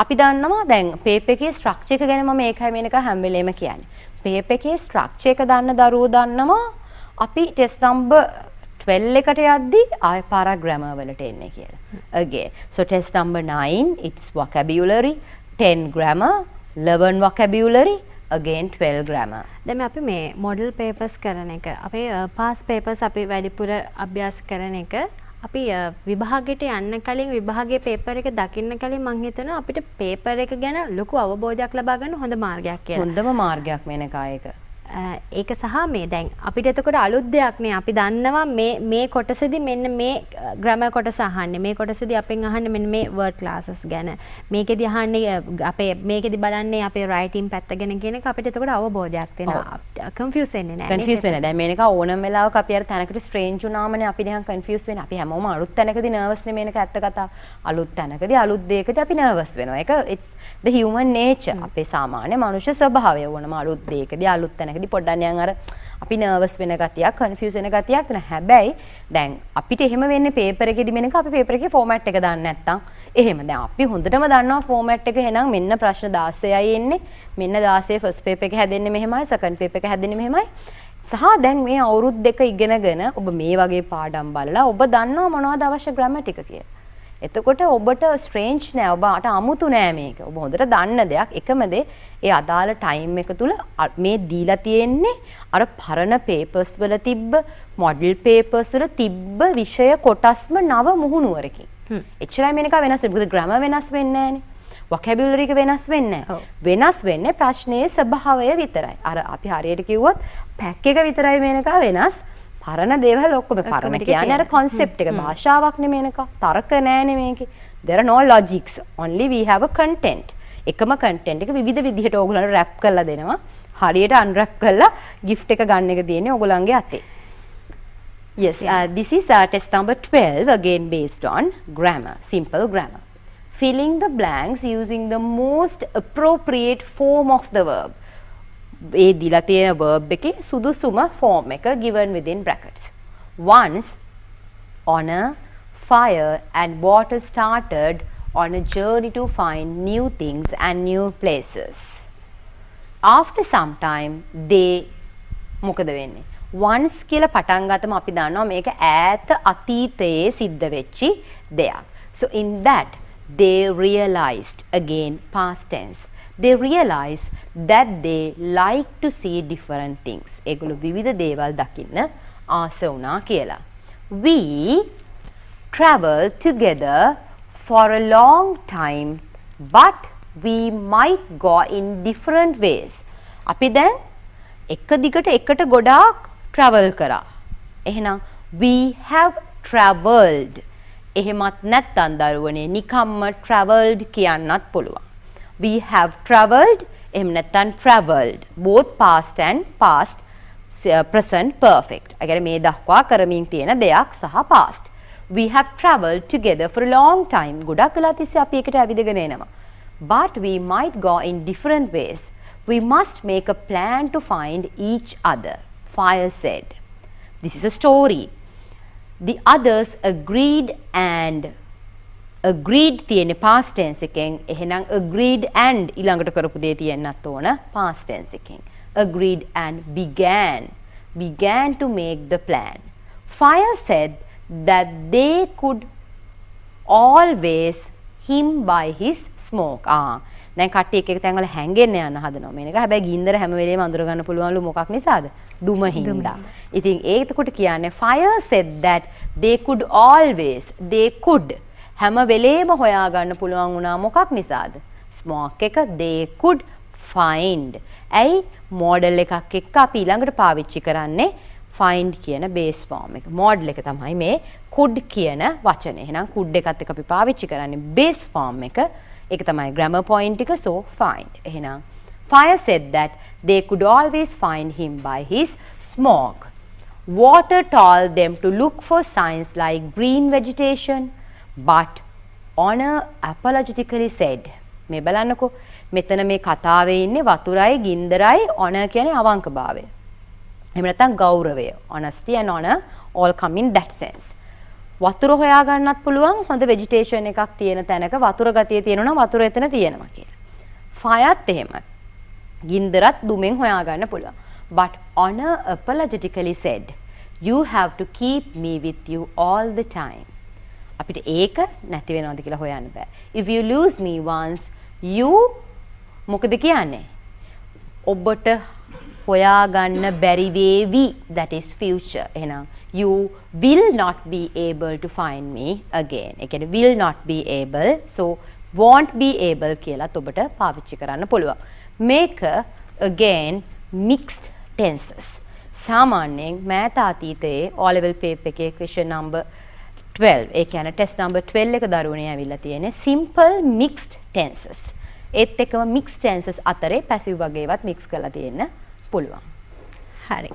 අපි දන්නවා දැන් පේපර් එකේ ස්ට්‍රක්චර් එක ගැන මම ඒකයි මේනක හැම වෙලේම කියන්නේ. පේපර් එකේ ස්ට්‍රක්චර් එක දන්න දරුවෝ දන්නවා අපි ටෙස්ට් නම්බර් 12 එකට යද්දි ආය පාරක් ග්‍රැමර් වලට එන්නේ කියලා. Again. So test number 9 it's vocabulary, 10 grammar, 11 vocabulary, again 12 grammar. දැන් අපි මේ model papers කරන එක අපේ past papers අපි වැඩිපුර අභ්‍යාස කරන එක අපි විභාගයට යන්න කලින් විභාගයේ පේපර් එක දකින්න කලින් මම හිතනවා අපිට පේපර් එක ගැන ලොකු අවබෝධයක් ලබා ගන්න හොඳ මාර්ගයක් කියලා. හොඳම මාර්ගයක් මේනකා ඒක. ඒක සහ මේ දැන් අපිට එතකොට අලුත් දෙයක් නේ. අපි දන්නවා මේ කොටසේදී මෙන්න මේ ග්‍රැමර් කොටස අහන්නේ. මේ කොටසේදී අපෙන් අහන්නේ මෙන්න මේ වර්ඩ් ක්ලාසස් ගැන. මේකෙදි අහන්නේ අපේ මේකෙදි බලන්නේ අපේ රයිටින් පැත්ත ගැන කියන එක අපිට එතකොට අවබෝධයක් තියෙනවා. කන්ෆියුස් වෙන්නේ නැහැ. කන්ෆියුස් වෙන්නේ. දැන් මේනක ඕනම වෙලාවක අපි අර තැනකට ස්ට්‍රේන්ජ් වුණාමනේ අපි නිකන් කන්ෆියුස් වෙන්නේ. අපි හැමෝම අලුත් තැනකදී නර්වස් නේ මේනක ඇත්ත කතාව. අලුත් තැනකදී අලුත් දෙයකදී අපි නර්වස් වෙනවා. ඒක it's the human nature. අපේ සාමාන්‍ය මනුෂ්‍ය ස්වභාවය වුණම අලුත් දෙයකදී අලුත් තැනකදී පොඩ්ඩක් නිකන් අර අපි නර්වස් වෙන ගතියක්, කන්ෆියුස් වෙන ගතියක් තියෙන. හැබැයි දැන් අපිට එහෙම වෙන්නේ පේපර් එකේදී මේනක අපි පේපර් එකේ ෆෝමැට් එක දන්නේ නැත්තම් එහෙම. දැන් අපි හොඳටම දන්නවා ෆෝමැට් එක එහෙනම් මෙන්න ප්‍රශ්න 16යි එන්නේ. මෙන්න 16 ෆස්ට් පේපර් එක හැදෙන්නේ මෙහෙමයි, සෙකන්ඩ් පේපර් එක හැදෙන්නේ මෙහෙමයි. සහ දැන් මේ අවුරුදු දෙක ඉගෙනගෙන ඔබ මේ වගේ පාඩම් බලලා ඔබ දන්නවා මොනවද අවශ්‍ය ග්‍රැමර් ටික කියලා. එතකොට ඔබට ස්ට්‍රේන්ජ් නෑ ඔබට අමුතු නෑ මේක. ඔබ හොඳට දන්න දෙයක්. එකම දේ ඒ අදාළ ටයිම් එක තුල මේ දීලා තියෙන්නේ අර පරණ පේපර්ස් වල තිබ්බ මොඩල් පේපර්ස් වල තිබ්බ විෂය කොටස්ම නව මුහුණුවරකින්. එච්චරයි මේක වෙනස් වෙන්නේ. මොකද ග්‍රැමර් වෙනස් වෙන්නේ නෑනේ. වොකැබියුලරි එක වෙනස් වෙන්නේ නෑ. වෙනස් වෙන්නේ ප්‍රශ්නයේ ස්වභාවය විතරයි. අර අපි හරියට කිව්වොත් පැක් එක විතරයි මේක වෙනස්. පරණ දේවල් ඔක්කොම පරණ කියන්නේ අර concept එක භාෂාවක් නෙමෙයිනක තර්ක නෑනේ මේකේ there are no logics only we have a content එකම content එක විවිධ විදිහට ඕගොල්ලන්ට wrap කරලා දෙනවා හරියට unwrap කරලා gift එක ගන්න එක තියෙන්නේ ඕගොල්ලන්ගේ අතේ yes this is test number 12 again based on grammar simple grammar filling the blanks using the most appropriate form of the verb ඒ දීලා තියෙන verb එකේ සුදුසුම form එක given within brackets. Once on a fire and water started on a journey to find new things and new places. After some time they මොකද වෙන්නේ? Once කියලා පටන් ගත්තම අපි දන්නවා මේක ඈත අතීතයේ සිද්ධ වෙච්චි දෙයක්. So in that they realized again past tense. They realize that they like to see different things. ඒගොල්ලෝ විවිධ දේවල් දකින්න ආස වුණා කියලා. We traveled together for a long time but we might go in different ways. අපි දැන් එක දිගට එකට ගොඩාක් travel කරා. එහෙනම් we have traveled. එහෙමත් නැත්නම් දරුවනේ නිකම්ම traveled කියන්නත් පුළුවන්. We have travelled එහෙම නැත්නම් travelled both past and past present perfect. ඒ කියන්නේ මේ දක්වා කරමින් තියෙන දෙයක් සහ past. We have travelled together for a long time. ගොඩක් වෙලා තිස්සේ අපි එකට ඇවිදගෙන එනවා. But we might go in different ways. We must make a plan to find each other. Fire said. This is a story. The others agreed තියෙන past tense එකෙන් එහෙනම් agreed and ඊළඟට කරපු දේ තියෙන්නත් ඕන past tense එකෙන් agreed and began to make the plan. Fire said that they could always him by his smoke. දැන් කට්ටිය එක තැන් වල හැංගෙන්න යන හදනවා මේක. හැබැයි ගින්දර හැම වෙලේම අඳුර ගන්න පුළුවන්ලු මොකක් නිසාද? දුම හින්දා. ඉතින් ඒකට කියන්නේ fire said that they could හැම වෙලේම හොයාගන්න පුළුවන් වුණා මොකක් නිසාද? ස්මෝක් එක they could find. ඇයි මොඩල් එකක් එක්ක අපි ඊළඟට පාවිච්චි කරන්නේ find කියන base form එක. මොඩල් එක තමයි මේ could කියන වචනේ. එහෙනම් could එකත් එක්ක අපි පාවිච්චි කරන්නේ base form එක. ඒක තමයි grammar point එක. So find. එහෙනම් Fire said that they could always find him by his smoke. Water told them to look for signs like green vegetation. But Honor apologetically said මේ බලන්නකෝ මෙතන මේ කතාවේ ඉන්නේ වතුරයි ගින්දරයි Honor කියන්නේ අවංකභාවය. එහෙම නැත්නම් ගෞරවය. Honesty and honor all come in that sense. වතුර හොයා ගන්නත් පුළුවන් හොඳ vegetation එකක් තියෙන තැනක වතුර ගතිය තියෙනවා නම් වතුර එතන තියෙනවා කියලා. Fireත් එහෙමයි. ගින්දරත් දුමෙන් හොයා ගන්න පුළුවන්. But Honor apologetically said, you have to keep me with you all the time. අපිට ඒක නැති වෙනවද කියලා හොයන්න බෑ. If you lose me once, you මොකද කියන්නේ? ඔබට හොයාගන්න බැරි වේවි. That is future. එහෙනම් you will not be able to find me again. ඒ කියන්නේ will not be able. So won't be able කියලාත් ඔබට පාවිච්චි කරන්න පුළුවන්. මේක again mixed tenses. සාමාන්‍යයෙන් මෑත අතීතයේ O level paper එකේ question number 12 ඒ කියන්නේ test number 12 එක දරුවනේ ඇවිල්ලා තියෙන්නේ simple mixed tenses. ඒත් එක්කම mixed tenses අතරේ passive වගේවත් mix කරලා තියෙන්න පුළුවන්. හරි.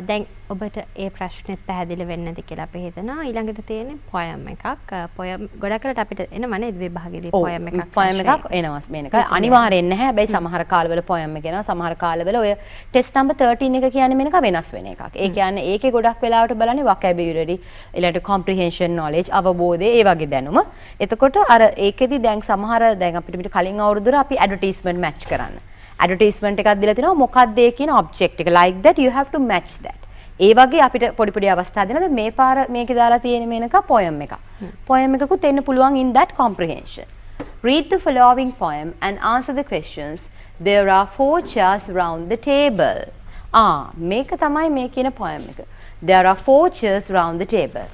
දැන් ඔබට ඒ ප්‍රශ්නෙත් පැහැදිලි වෙන්නේ නැති කියලා අපි හිතනවා. ඊළඟට තියෙන්නේ poem එකක්. poem ගොඩක් කරලා අපිට එනවා නේද විභාගෙදී poem එකක්. poem එකක් එනවා මේක. අනිවාර්යෙන් නැහැ. හැබැයි සමහර කාලවල poem එක එනවා. සමහර කාලවල ඔය test number 13 එක කියන්නේ මේක වෙනස් වෙන එකක්. ඒ කියන්නේ ඒකේ ගොඩක් වෙලාවට බලන්නේ vocabulary, ඊළඟට comprehension knowledge, අවබෝධය ඒ වගේ දැනුම. එතකොට අර ඒකෙදි දැන් සමහර දැන් අපිට පිට කලින් අවුරුද්දට අපි advertisement match කරන්න. advertisement එකක් දීලා තිනවා මොකක්ද ඒ කියන object එක like that you have to match that. ඒ වගේ අපිට පොඩි පොඩි අවස්ථා දෙනද මේ පාර මේකේ දාලා තියෙන මේනක poem එක. poem එකකුත් එන්න පුළුවන් in that comprehension. Read the following poem and answer the questions. There are 4 chairs round the table. මේක තමයි මේ කියන poem එක. There are 4 chairs round the table.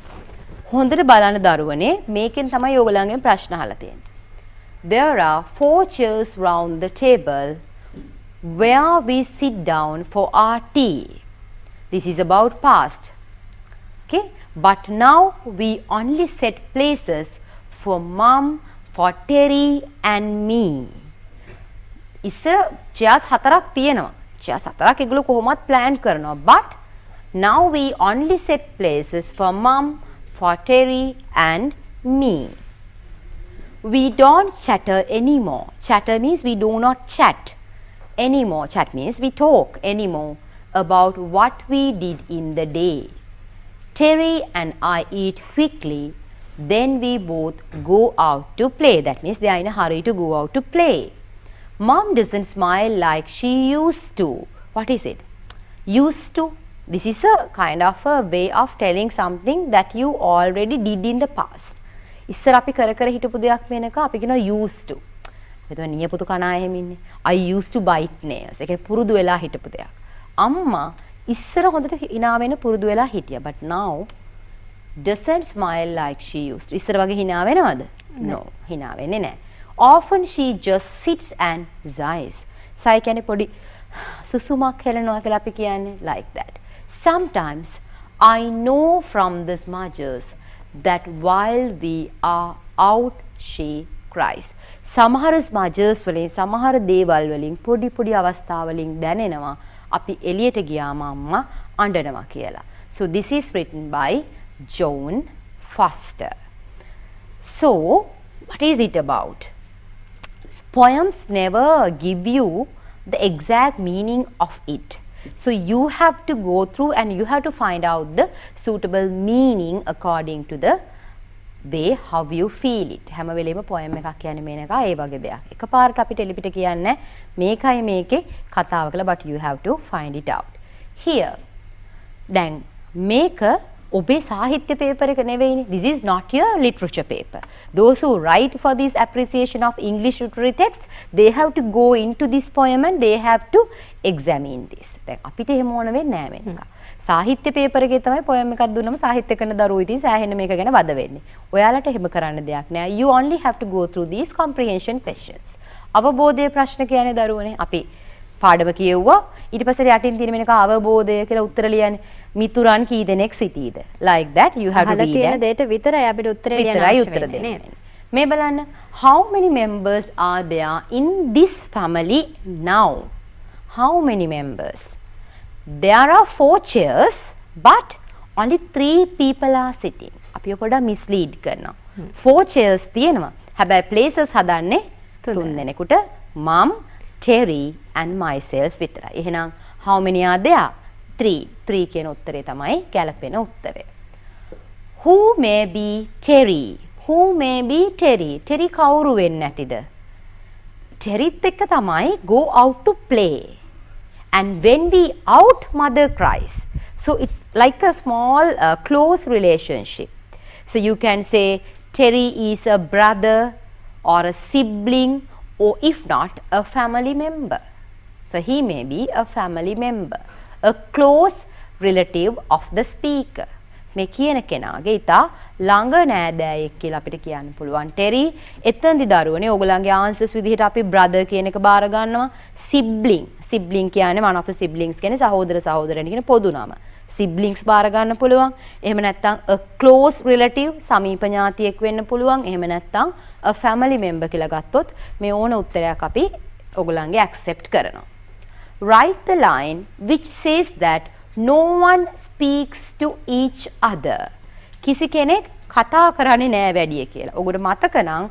හොඳට බලන්න දරුවනේ මේකෙන් තමයි ඔයගොල්ලන්ගෙන් ප්‍රශ්න අහලා තියෙන්නේ. There are 4 chairs round the table where we sit down for our tea. This is about past. Okay? But now we only set places for mom, for Terry and me. ඉස්සර chairs 4ක් තියෙනවා. chairs 4ක් ඒගොල්ලෝ කොහොමවත් plan කරනවා. But now we only set places for mom, for Terry and me. We don't chatter anymore. Chatter means we do not chat anymore. Chat means we talk anymore about what we did in the day. Terry and I eat quickly, then we both go out to play. That means they are in a hurry to go out to play. Mom doesn't smile like she used to. What is it? Used to. This is a kind of a way of telling something that you already did in the past. ඉස්සර අපි කර කර හිටපු දෙයක් වෙනක අපි කියනවා used to. එතකොට නියපොතු කන අය එහෙම ඉන්නේ. I used to bite nails. ඒක පුරුදු වෙලා හිටපු දෙයක්. අම්මා ඉස්සර හොඳට hina වෙන පුරුදු වෙලා හිටියා. But now doesn't smile like she used to. ඉස්සර වගේ hina වෙනවද? No. hina වෙන්නේ නැහැ. Often she just sits and sighs. sigh කියන්නේ පොඩි සුසුමක් හෙලනවා කියලා අපි කියන්නේ like that. Sometimes I know from the smudges that while we are out she cries. සමහර smudges වලින් සමහර දේවල් වලින් පොඩි පොඩි අවස්ථා වලින් දැනෙනවා අපි එළියට ගියාම අම්මා අඬනවා කියලා. So this is written by John Foster. So what is it about? Poems never give you the exact meaning of it. So you have to go through and you have to find out the suitable meaning according to the way how you feel it. හැම වෙලේම poem එකක් කියන්නේ මේන එක ඒ වගේ දෙයක්. එකපාරට අපි ටෙලිපිට කියන්නේ මේකයි මේකේ කතාව කියලා, but you have to find it out. Here දැන් මේක ඔබේ සාහිත්‍ය පේපර් එක නෙවෙයිනේ. This is not your literature paper. Those who write for this appreciation of English literary text, they have to go into this poem and they have to examine this. දැන් අපිට එහෙම ඕන වෙන්නේ නැහැ මේක. සාහිත්‍ය පේපර් එකේ තමයි poem එකක් දුන්නම සාහිත්‍ය කරන දරුවෝ ඉතින් සෑහෙන මේක ගැන වද වෙන්නේ. ඔයාලට එහෙම කරන්න දෙයක් නෑ. You only have to go through these comprehension questions. අවබෝධයේ ප්‍රශ්න කියන්නේ දරුවනේ. අපි පාඩම කියෙව්වා ඊට පස්සේ යටින් තියෙන මේක අවබෝධය කියලා උත්තර ලියන්නේ. මිතුරන් කී දෙනෙක් සිටීද? Like that you have to read තියෙන දෙයට විතරයි අපිට උත්තර ලියන්න උත්තර දෙන්නේ. මේ බලන්න how many members are there in this family now? How many members? There are 4 chairs but only 3 people are sitting. අපි පොඩ්ඩක් mislead කරනවා. 4 chairs තියෙනවා. හැබැයි places හදන්නේ 3 දෙනෙකුට mom, Terry and myself විතරයි. එහෙනම් how many are there? 3. 3 කියන උත්තරේ තමයි ගැලපෙන උත්තරය. Who may be Terry? Who may be Terry? Terry කවුරු වෙන්නේ නැතිද? Terryත් එක්ක තමයි go out to play. And when we out, mother cries. So it's like a small close relationship. So you can say Terry is a brother or a sibling, or if not a family member. So he may be a family member, a close relative of the speaker. මේ කියන කෙනාගේ ඉතා ළඟ නෑදෑයෙක් කියලා අපිට කියන්න පුළුවන්. ටෙරි එතනදි දරුවනේ ඕගොල්ලන්ගේ ආන්සර්ස් විදිහට අපි brother කියන එක බාර ගන්නවා. sibling කියන්නේ one of the siblings කියන්නේ සහෝදර සහෝදරයන් කියන පොදු නම. siblings බාර ගන්න පුළුවන්. එහෙම නැත්නම් a close relative සමීප ඥාතියෙක් වෙන්න පුළුවන්. එහෙම නැත්නම් a family member කියලා ගත්තොත් මේ ඕන උත්තරයක් අපි ඕගොල්ලන්ගේ accept කරනවා. Write the line which says that no one speaks to each other. කිසි කෙනෙක් කතා කරන්නේ නෑ වැඩිය කියලා. ඔගොල්ලෝ මතක නම්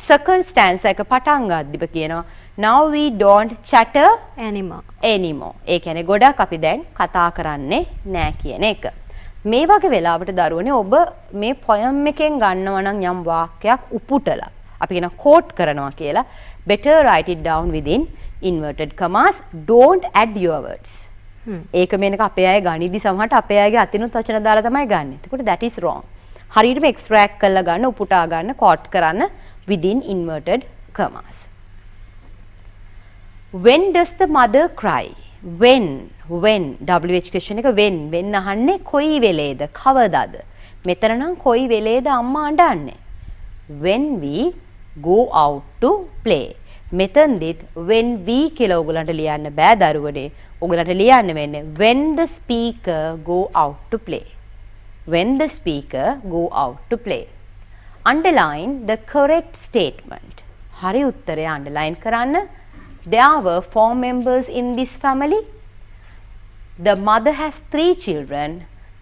second stanza එක පටන් ගද්දිම කියනවා now we don't chatter anymore. ඒ කියන්නේ ගොඩක් අපි දැන් කතා කරන්නේ නෑ කියන එක. මේ වගේ වෙලාවට දරුවනේ ඔබ මේ poem එකෙන් ගන්නවා නම් යම් වාක්‍යයක් උපුටලා අපි කියන quote කරනවා කියලා better write it down within inverted commas. Don't add your words. ඒක මේනක අපේ අය ගනිදි සමහරට අපේ අයගේ අතිනුත් වචන දාලා තමයි ගන්න. එතකොට that is wrong. හරියටම extract කරලා ගන්න, උපුටා ගන්න, quote කරන්න within inverted commas. When does the mother cry? When WH question එක when අහන්නේ කොයි වෙලේද, කවදාද? මෙතන නම් කොයි වෙලේද අම්මා අඬන්නේ? When we go out to play. මෙතනදිත් when we කියලා ඔයගලන්ට ලියන්න බෑ දරුවනේ. ඔයගලන්ට ලියන්න වෙන්නේ when the speaker go out to play. When the speaker go out to play. Underline the correct statement. හරි උත්තරය underline කරන්න. There were 4 members in this family. The mother has 3 children.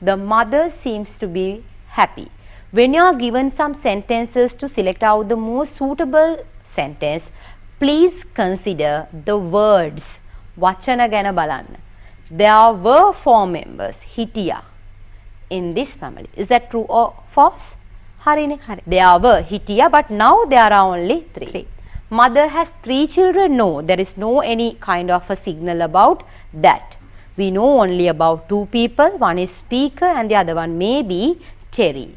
The mother seems to be happy. When you are given some sentences to select out the most suitable sentence, please consider the words. වචන ගැන බලන්න. There were 4 members. හිටියා. In this family. Is that true or false? හරිනේ. There were හිටියා, but now there are only 3. Mother has 3 children? No, there is no any kind of a signal about that. We know only about 2 people. One is speaker and the other one may be Terry.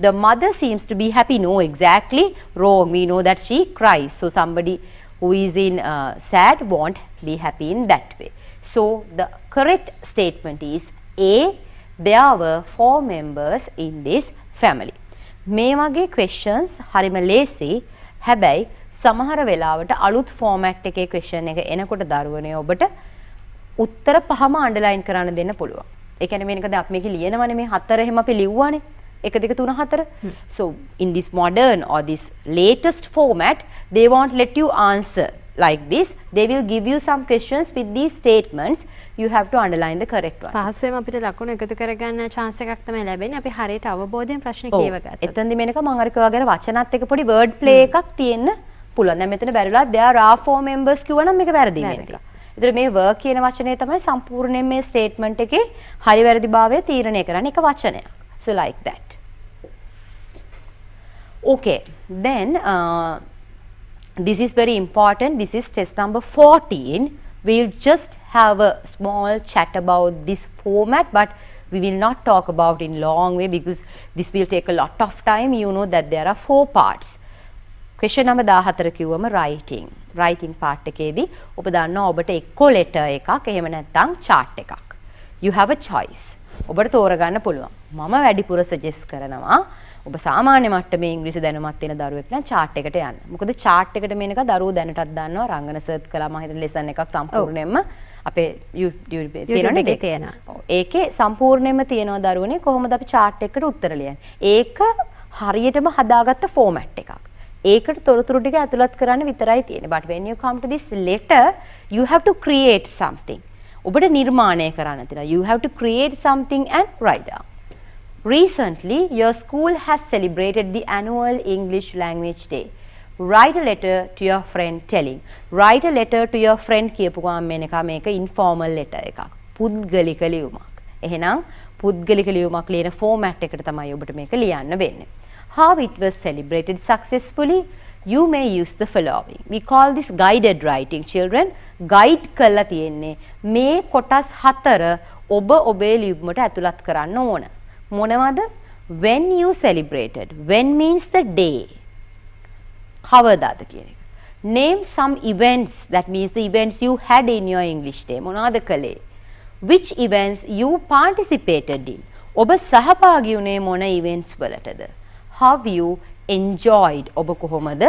The mother seems to be happy. No, exactly wrong. We know that she cries. So somebody who is in sad won't be happy in that way. So the correct statement is A. There were 4 members in this family. මේ වගේ questions හරිම ලේසි. හැබැයි සමහර වෙලාවට අලුත් format එකේ question එක එනකොට දරුවනේ ඔබට උත්තර පහම අන්ඩර්ලයින් කරන්න දෙන්න පුළුවන්. ඒ කියන්නේ මේකද අපි මේක ලියනවනේ මේ 4 එහෙම අපි ලිව්වානේ. 1 2 3 4. So in this modern or this latest format they won't let you answer like this. They will give you some questions with these statements. You have to underline the correct one. පහසුවෙන් අපිට ලකුණු එකතු කරගන්න chance එකක් තමයි ලැබෙන්නේ. අපි හරියට අවබෝධයෙන් ප්‍රශ්න කියවගත්තා. එතෙන්දි මේක මම අර කිව්වා වචනත් එක පොඩි word play එකක් තියෙන්න පුළුවන්. දැන් මෙතන බැරිලා there are 4 members කිව්වනම් මේක වැරදි මේක. ඒතර මේ work කියන වචනේ තමයි සම්පූර්ණයෙන් මේ statement එකේ හරි වැරදි භාවය තීරණය කරන්නේ එක වචනයක්. So like that. Okay, then this is very important. This is test number 14. We'll just have a small chat about this format, but we will not talk about in long way because this will take a lot of time. You know that there are 4 parts. Question number 14 කිව්වම writing part එකේදී ඔබ දන්නවා ඔබට එක්ක letter එකක් එහෙම නැත්නම් chart එකක්. You have a choice. ඔබට තෝරගන්න පුළුවන්. මම වැඩිපුර suggest කරනවා ඔබ සාමාන්‍ය මට්ටමේ ඉංග්‍රීසි දැනුමක් තියෙන දරුවෙක් නම් chart එකට යන්න. මොකද chart එකට මේනක දරුවෝ දැනටත් දන්නවා රංගන සර්ච් කළා මම හිතන lesson එකක් සම්පූර්ණයෙන්ම අපේ YouTube එකේ තියෙනවා. ඒකේ සම්පූර්ණයෙන්ම තියෙනවා දරුවනේ කොහොමද අපි chart එකට උත්තර ලියන්නේ. ඒක හරියටම හදාගත්ත format එකක්. ඒකට තොරතුරු ටික ඇතුළත් කරන්න විතරයි තියෙන්නේ. But when you come to this letter, you have to create something. ඔබට නිර්මාණය කරන්න තියෙනවා. You have to create something and write down. Recently, your school has celebrated the annual English language day. Write a letter to your friend telling. Write a letter to your friend කියපු ගමන් මේක informal letter එකක්. පුද්ගලික ලියුමක්. එහෙනම් පුද්ගලික ලියුමක් ලියන format එකට තමයි ඔබට මේක ලියන්න වෙන්නේ. How it was celebrated successfully, you may use the following. We call this guided writing. Children, guide කරලා තියෙන්නේ මේ කොටස් 4 ඔබ ඔබේ ලියුමට ඇතුළත් කරන්න ඕන. මොනවද? When you celebrated. When means the day. කවදාද කියන එක. Name some events. That means the events you had in your English day. මොනවාද කළේ? Which events you participated in. ඔබ සහභාගී වුණේ මොන events වලටද? How you enjoyed. ඔබ කොහොමද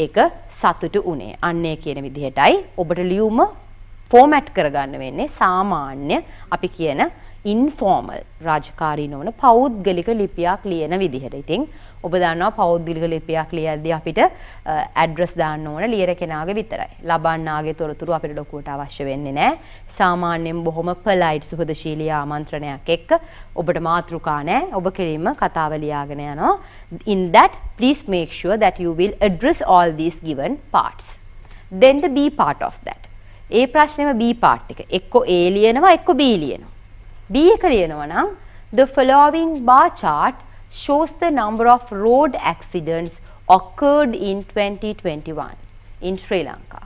ඒක සතුටු වුණේ? අන්නේ කියන විදිහටයි ඔබට ලියුම format කරගන්න වෙන්නේ සාමාන්‍ය අපි කියන informal රාජකාරී නොවන පෞද්ගලික ලිපියක් ලියන විදිහට. ඉතින් ඔබ දන්නවා පෞද්ගලික ලිපියක් ලියද්දී අපිට ඇඩ්‍රස් දාන්න ඕන ලියන කෙනාගේ විතරයි. ලබන්නාගේ තොරතුරු අපිට ලොකුවට අවශ්‍ය වෙන්නේ නැහැ. සාමාන්‍යයෙන් බොහොම polite සුහදශීලී ආමන්ත්‍රණයක් එක්ක ඔබට මාතෘකා නැහැ. ඔබ කෙලින්ම කතාව ලියාගෙන යනවා. In that, please make sure that you will address all these given parts. Then the B part of that. A ප්‍රශ්නේම B part එක. එක්ක A ලියනවා එක්ක B ලියනවා. B එක ලියනවා නම් the following bar chart shows the number of road accidents occurred in 2021 in Sri Lanka.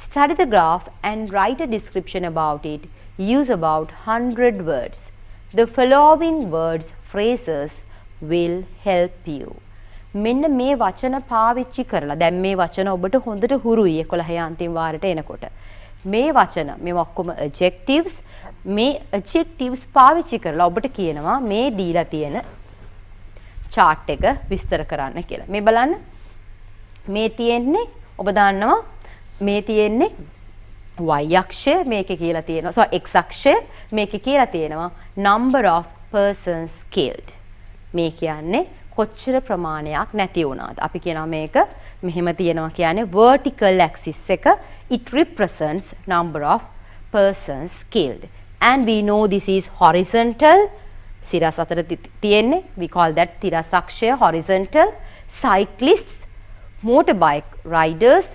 Study the graph and write a description about it use about 100 words. The following words phrases will help you. මෙන්න මේ වචන පාවිච්චි කරලා දැන් මේ වචන ඔබට හොඳට හුරුයි 11 අන්තිම වාරයට එනකොට. මේ වචන මේ ඔක්කොම adjectives මේ adjectives පාවිච්චි කරලා ඔබට කියනවා මේ දීලා තියෙන chart එක විස්තර කරන්න කියලා. මේ බලන්න. මේ තියෙන්නේ ඔබ දන්නවා මේ තියෙන්නේ y අක්ෂය මේකේ කියලා තියෙනවා. so x අක්ෂය මේකේ කියලා තියෙනවා number of persons killed. මේ කියන්නේ කොච්චර ප්‍රමාණයක් නැති වුණාද? අපි කියනවා මේක මෙහෙම තියෙනවා කියන්නේ vertical axis එක it represents number of persons killed. And we know this is horizontal. සිරස් අතර තියෙන්නේ we call that තිරස් අක්ෂය horizontal. Cyclists, motorbike riders,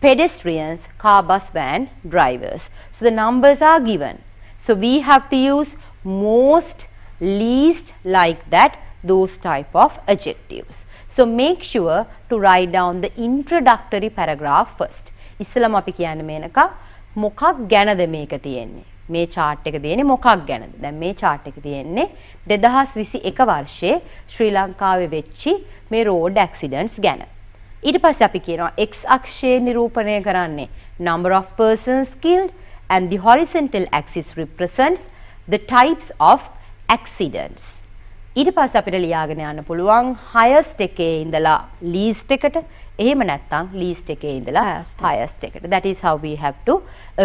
pedestrians, car, bus, van drivers. So the numbers are given. So we have to use most, least, like that, those type of adjectives. So make sure to write down the introductory paragraph first. ඉස්සලම අපි කියන්නේ මේනක මොකක් ගැනද මේක තියෙන්නේ? මේ chart එක තියෙන්නේ මොකක් ගැනද? දැන් මේ chart එක තියෙන්නේ 2021 වර්ෂයේ ශ්‍රී ලංකාවේ වෙච්චි මේ road accidents ගැන. ඊට පස්සේ අපි කියනවා x අක්ෂයේ නිරූපණය කරන්නේ number of persons killed and the horizontal axis represents the types of accidents. ඊට පස්සේ අපිට ලියාගෙන යන්න පුළුවන් highest එකේ ඉඳලා least එකට එහෙම නැත්නම් least එකේ ඉඳලා highest එකට. That is how we have to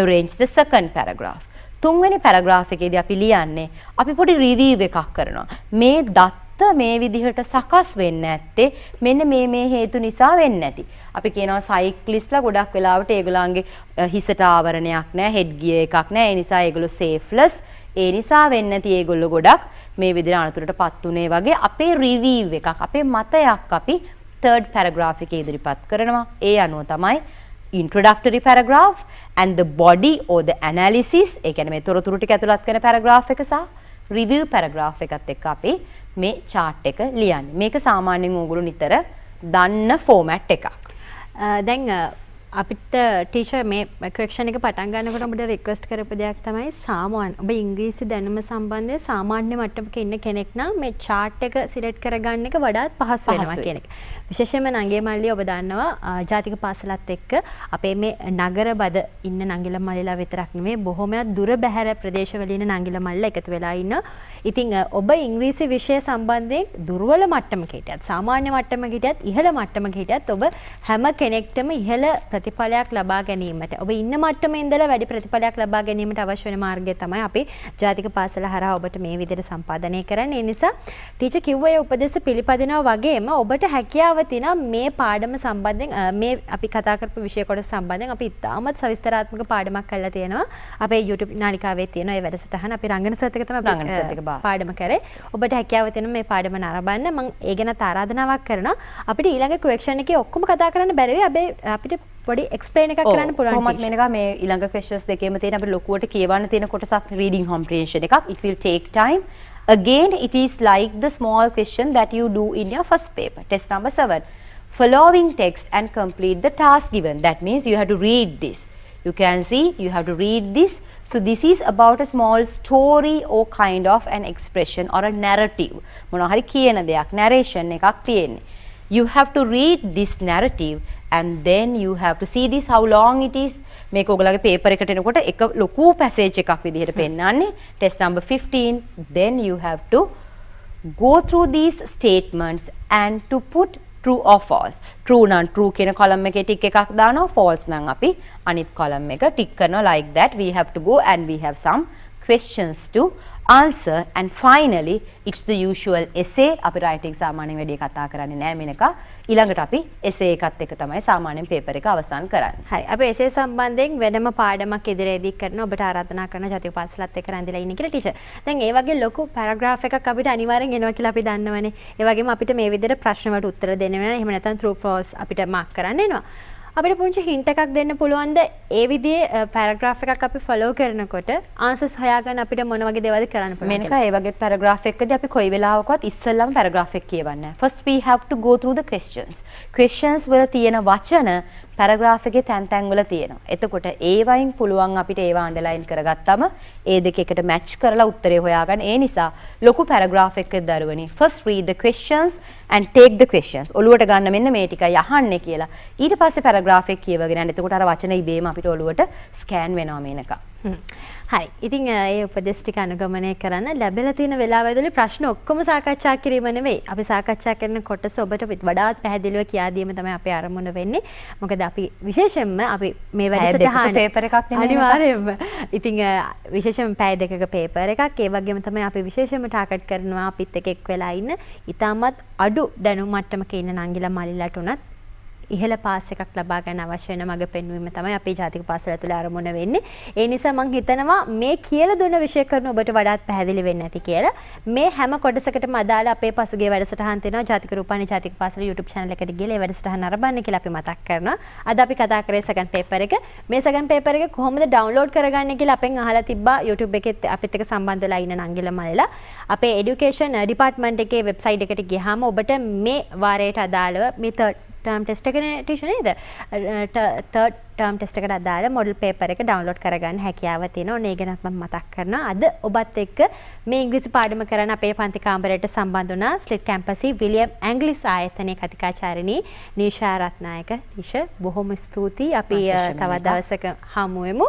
arrange the second paragraph. තුන්වෙනි paragraph එකේදී අපි ලියන්නේ අපි පොඩි review එකක් කරනවා. මේ දත්ත මේ විදිහට සකස් වෙන්නේ නැත්තේ මෙන්න මේ හේතු නිසා වෙන්නේ නැති. අපි කියනවා සයික්ලිස්ට්ලා ගොඩක් වෙලාවට ඒගොල්ලන්ගේ හිසට ආවරණයක් නැහැ, හෙඩ් ගියර් එකක් නැහැ. ඒ නිසා ඒගොල්ලෝ සේෆ්ලස්. ඒ නිසා වෙන්නේ නැති ඒගොල්ලෝ ගොඩක් මේ විදිහට අනතුරටපත් උනේ වගේ අපේ රිවිව් එකක් අපේ මතයක් අපි third paragraph එකේ ඉදිරිපත් කරනවා. ඒ අනුව තමයි introductory paragraph and the body or the analysis ඒ කියන්නේ මේ තොරතුරු ටික ඇතුළත් කරන paragraph එක සහ review paragraph එකත් එක්ක අපි මේ chart එක ලියන්නේ. මේක සාමාන්‍යයෙන් ඕගොල්ලෝ නිතර දන්න format එකක්. දැන් අපිට ටීචර් මේ correction එක පටන් ගන්නකොට අපිට request කරපු දෙයක් තමයි සාමාන්‍ය ඔබ ඉංග්‍රීසි දැනුම සම්බන්ධයෙන් සාමාන්‍ය මට්ටමක ඉන්න කෙනෙක් නම් මේ chart එක select කරගන්න එක වඩාත් පහසු වෙනවා කියන එක. විශේෂයෙන්ම නංගිය මල්ලි ඔබ දන්නවා ජාතික පාසලත් එක්ක අපේ මේ නගර බද ඉන්න නංගිල මල්ලිලා විතරක් නෙමෙයි බොහොමයක් දුර බැහැර ප්‍රදේශවල ඉන්න නංගිල මල්ලිලා එකතු වෙලා ඉන්න. ඉතින් ඔබ ඉංග්‍රීසි විෂය සම්බන්ධයෙන් දුර්වල මට්ටමක හිටියත් සාමාන්‍ය මට්ටමක හිටියත් ඉහළ මට්ටමක හිටියත් ඔබ හැම කෙනෙක්ටම ඉහළ ප්‍රතිඵලයක් ලබා ගැනීමට ඔබ ඉන්න මට්ටමේ ඉඳලා වැඩි ප්‍රතිඵලයක් ලබා ගැනීමට අවශ්‍ය වෙන මාර්ගය තමයි අපි ජාතික පාසල හරහා ඔබට මේ විදිහට සම්පාදනය කරන්නේ. ඒ නිසා ටීචර් කිව්ව ඒ උපදෙස් පිළිපදිනවා වගේම ඔබට හැකියාව තියෙනවා මේ පාඩම සම්බන්ධයෙන් මේ අපි කතා කරපු විෂය කොටස සම්බන්ධයෙන් අපි ඉතාමත් සවිස්තරාත්මක පාඩමක් කරලා තියෙනවා. අපේ YouTube නාලිකාවේ තියෙන ඒ වැඩසටහන අපි රංගන සත් එක තමයි පාඩම කරේ. ඔබට හැකියාව තියෙනවා මේ පාඩම නරඹන්න. මම ඒ ගැන ආරාධනාවක් කරනවා. අපිට ඊළඟ question එකේ ඔක්කොම කතා කරන්න බැරි වෙයි. අපිට පොඩි explain එකක් කරන්න පුළුවන්. කොහොමද මේක මේ ඊළඟ questions දෙකේම තියෙන අපිට ලොකුවට කියවන්න තියෙන කොටසක් reading comprehension එකක්. It will take time. Again, it is like the small question that you do in your first paper. Test number 7. Following text and complete the task given. That means you have to read this. You can see you have to read this. So this is about a small story or kind of an expression or a narrative. මොනවා හරි කියන දෙයක් narration එකක් තියෙන්නේ. You have to read this narrative and then you have to see this how long it is. මේක ඔයගලගේ paper එකට එනකොට එක ලොකු passage එකක් විදිහට පෙන්නන්නේ. Test number 15. Then you have to go through these statements and to put true or false. True නම් true කියන column එකේ tick එකක් දානවා. False නම් අපි අනිත් column එක tick කරනවා. Like that we have to go and we have some questions to answer and finally it's the usual essay. අපි writing සාමාන්‍යයෙන් වැඩි කතා කරන්නේ නැහැ මේනක. ඊළඟට අපි essay එකත් එක්ක තමයි සාමාන්‍යයෙන් paper එක අවසන් කරන්නේ. හරි. අපි essay සම්බන්ධයෙන් වෙනම පාඩමක් ඉදිරියේදී කරන ඔබට ආරාධනා කරන ජාතික පාසලත් එක්ක රැඳිලා ඉන්න කියලා ටීචර්. දැන් ඒ වගේ ලොකු paragraph එකක් අපිට අනිවාර්යෙන් එනවා කියලා අපි දන්නවනේ. ඒ වගේම අපිට මේ විදිහට ප්‍රශ්න වලට උත්තර දෙන්න වෙනවා. එහෙම නැත්නම් true false අපිට mark කරන්න එනවා. අපිට පුංචි hint එකක් දෙන්න පුළුවන්ද ඒ විදිහේ paragraph එකක් අපි follow කරනකොට answers හොයාගන්න අපිට මොන වගේ දේවල්ද කරන්න පුළුවන් මේනක ඒ වගේ paragraph එකකදී අපි කොයි වෙලාවකවත් ඉස්සෙල්ලාම paragraph එක කියවන්නේ නැහැ. First we have to go through the questions. Questions වල තියෙන වචන පැරග්‍රාෆ් එකේ තැන් තැන් වල තියෙනවා. එතකොට ඒ වයින් පුළුවන් අපිට ඒවා අන්ඩර්ලයින් කරගත්තම ඒ දෙක එකට මැච් කරලා උත්තරේ හොයාගන්න. ඒ නිසා ලොකු පැරග්‍රාෆ් එකක දරුවනි first read the questions and take the questions. ඔළුවට ගන්න මෙන්න මේ ටිකයි අහන්නේ කියලා. ඊට පස්සේ පැරග්‍රාෆ් එක කියවගෙන යන්න. එතකොට අර වචන ඉබේම අපිට ඔළුවට ස්කෑන් වෙනවා මේනක. හරි. ඉතින් ඒ උපදෙස් ටික අනුගමනය කරන්න ලැබෙලා තියෙන වෙලාවවලදී ප්‍රශ්න ඔක්කොම සාකච්ඡා කිරීම නෙවෙයි. අපි සාකච්ඡා කරන කොටස ඔබට වඩාත් පැහැදිලිව කියා දීම තමයි අපේ අරමුණ වෙන්නේ. මොකද අපි විශේෂයෙන්ම අපි මේ වැඩසටහන පේපර් එකක් නෙමෙයි. අනිවාර්යයෙන්ම. ඉතින් විශේෂයෙන්ම පැය දෙකක පේපර් එකක්. ඒ වගේම තමයි අපි විශේෂයෙන්ම ටාගට් කරනවා අපිත් එක්ක වෙලා ඉන්න ඉතාමත් අඩු දැනුම් මට්ටමක ඉන්න නංගිලා මල්ලිලාට උනත් ඉහළ පාස් එකක් ලබා ගන්න අවශ්‍ය වෙන මඟ පෙන්වීම තමයි අපේ ජාතික පාසල ඇතුළේ ආරම්භන වෙන්නේ. ඒ නිසා මම හිතනවා මේ කියලා දුන්න විෂය කරන ඔබට වඩාත් පැහැදිලි වෙන්න ඇති කියලා. මේ හැම කොටසකටම අදාළ අපේ පසුගිය වැඩසටහන් තියෙනවා ජාතික රූපවාහිනී ජාතික පාසල YouTube channel එකට ගිහලා ඒ වැඩසටහන අරබන්න කියලා අපි මතක් කරනවා. අද අපි කතා කරේ සෙකන්ඩ් පේපර් එක. මේ සෙකන්ඩ් පේපර් එක කොහොමද ඩවුන්ලෝඩ් කරගන්නේ කියලා අපෙන් අහලා තිබ්බා YouTube එකෙත් අපිත් එක්ක සම්බන්ධ වෙලා ඉන්න නංගිලා මලලා. අපේ එඩියුකේෂන් ඩිපාර්ට්මන්ට් එකේ වෙබ්සයිට් එකට ගියාම ඔබට මේ වාරයට අදාළව මේ term test එකනේ ටියුෂන් නේද? third term test එකට අදාළ model paper එක download කරගන්න හැකියාව තියෙනවා. ඔන්න ඒ ගැනත් මම මතක් කරනවා. අද ඔබත් එක්ක මේ ඉංග්‍රීසි පාඩම කරන අපේ පන්ති කාමරයට සම්බන්ධ වුණා ස්ලිට් කැම්පසී විලියම් ඇන්ග්ලිස් ආයතනයේ කතිකාචාර්යනී නීෂා රත්නායක. නීෂා බොහොම ස්තුතියි. අපි තවත් දවසක හමු වෙමු.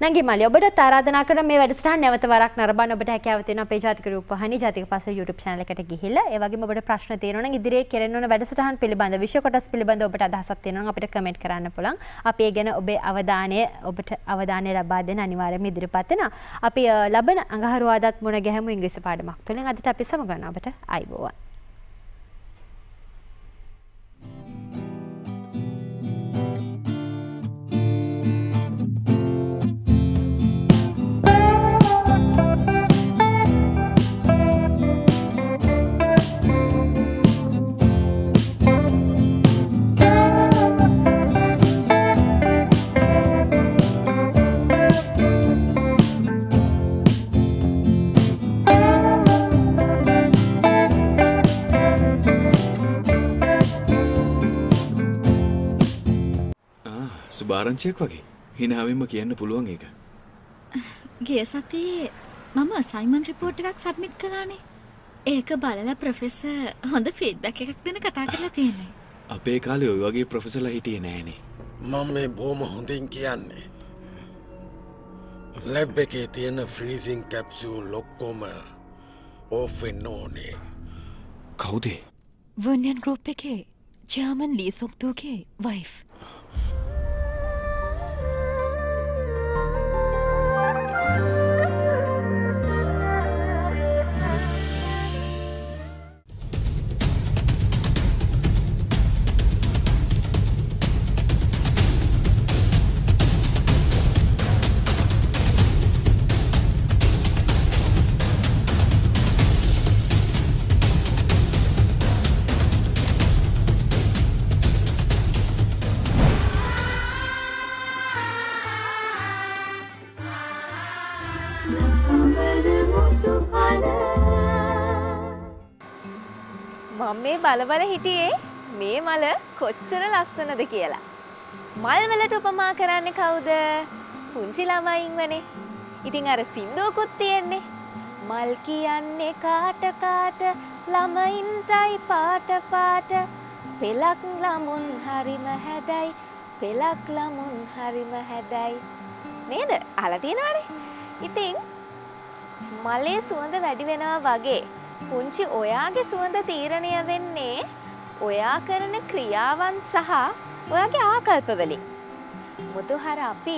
නංගි මලි ඔබට ආරාධනා කරන මේ වැඩසටහන නැවත වරක් නරඹන්න ඔබට හැකියාව තියෙනවා අපේ ජාතික රූපවාහිනී ජාතික පාසල YouTube channel එකට ගිහිල්ලා ඒ වගේම ඔබට ප්‍රශ්න තියෙනවා නම් ඉදිරියේ කෙරෙන්න ඕන වැඩසටහන් පිළිබඳ විෂය කොටස් පිළිබඳ ඔබට අදහසක් තියෙනවා නම් අපිට කමෙන්ට් කරන්න පුළුවන්. අපි ඒ ගැන ඔබේ අවධානය ලබා දෙන්න අනිවාර්යයෙන්ම ඉදිරිපත් වෙනවා. අපි ලබන අඟහරුවාදාත් මුණ ගැහෙමු ඉංග්‍රීසි පාඩමක් තුළින්. අදට අපි සමගන්න ඔබට ආයුබෝවන්. සුභාරංචියක් වගේ හිනාවෙන්ම කියන්න පුළුවන් ඒක. ගිය සතියේ මම අසයින්මන්ට් රිපෝට් එකක් සබ්මිට් කළානේ. ඒක බලලා ප්‍රොෆෙසර් හොඳ ෆීඩ්බැක් එකක් දෙන්න කතා කරලා තියෙනවා. අපේ කාලේ ওই වගේ ප්‍රොෆෙසර්ලා හිටියේ නෑනේ. මම මේ බොහොම හොඳින් කියන්නේ. ලැබ් එකේ තියෙන ෆ්‍රීසිං කැප්සියුල් ඔක්කොම ඕෆ් වෙන්න ඕනේ. කවුද? වර්නියන් ගෲප් එකේ ජර්මන් ලී සොක්දුගේ වයිෆ්. මේ බලබල හිටියේ මේ මල කොච්චර ලස්සනද කියලා. මල් වලට උපමා කරන්නේ කවුද? පුංචි ළමයින් වනේ. ඉතින් අර සින්දුවකුත් තියෙන්නේ. මල් කියන්නේ කාට කාට ළමයින්ටයි පාට පාට පෙලක් ළමුන් හරිම හැඩයි පෙලක් ළමුන් හරිම හැඩයි නේද? අහලා තියෙනවනේ. ඉතින් මලේ සුවඳ වැඩි වෙනවා වගේ පුංචි ඔයාගේ සුවඳ තීරණය වෙන්නේ ඔයා කරන ක්‍රියාවන් සහ ඔයාගේ ආකල්ප වලින්. මුතුහර අපි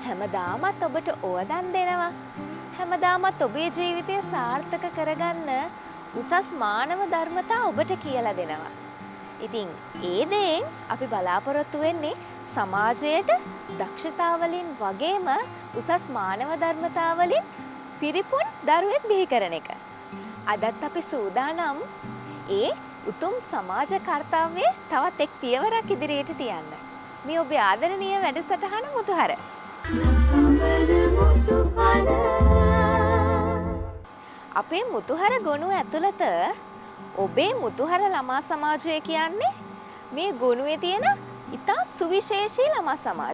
හැමදාමත් ඔබට ඕදන් දෙනවා. හැමදාමත් ඔබේ ජීවිතය සාර්ථක කරගන්න උසස් මානව ධර්මතා ඔබට කියලා දෙනවා. ඉතින් ඒ දේෙන් අපි බලාපොරොත්තු වෙන්නේ සමාජයට දක්ෂතාවලින් වගේම උසස් මානව ධර්මතාවලින් පිරිපුන් දරුවෙක් බිහි කරන එක. අදත් අපි සූදානම් ඒ උතුම් සමාජ කර්තව්‍යය තවත් එක් පියවරක් ඉදිරියට තියන්න. මේ ඔබේ ආදරණීය වැඩසටහන මුතුහර. අපේ මුතුහර ගොනු ඇතුළත ඔබේ මුතුහර ළමා සමාජය කියන්නේ මේ ගොනුවේ තියෙන ඉතා සුවිශේෂී ළමා සමාජයක්.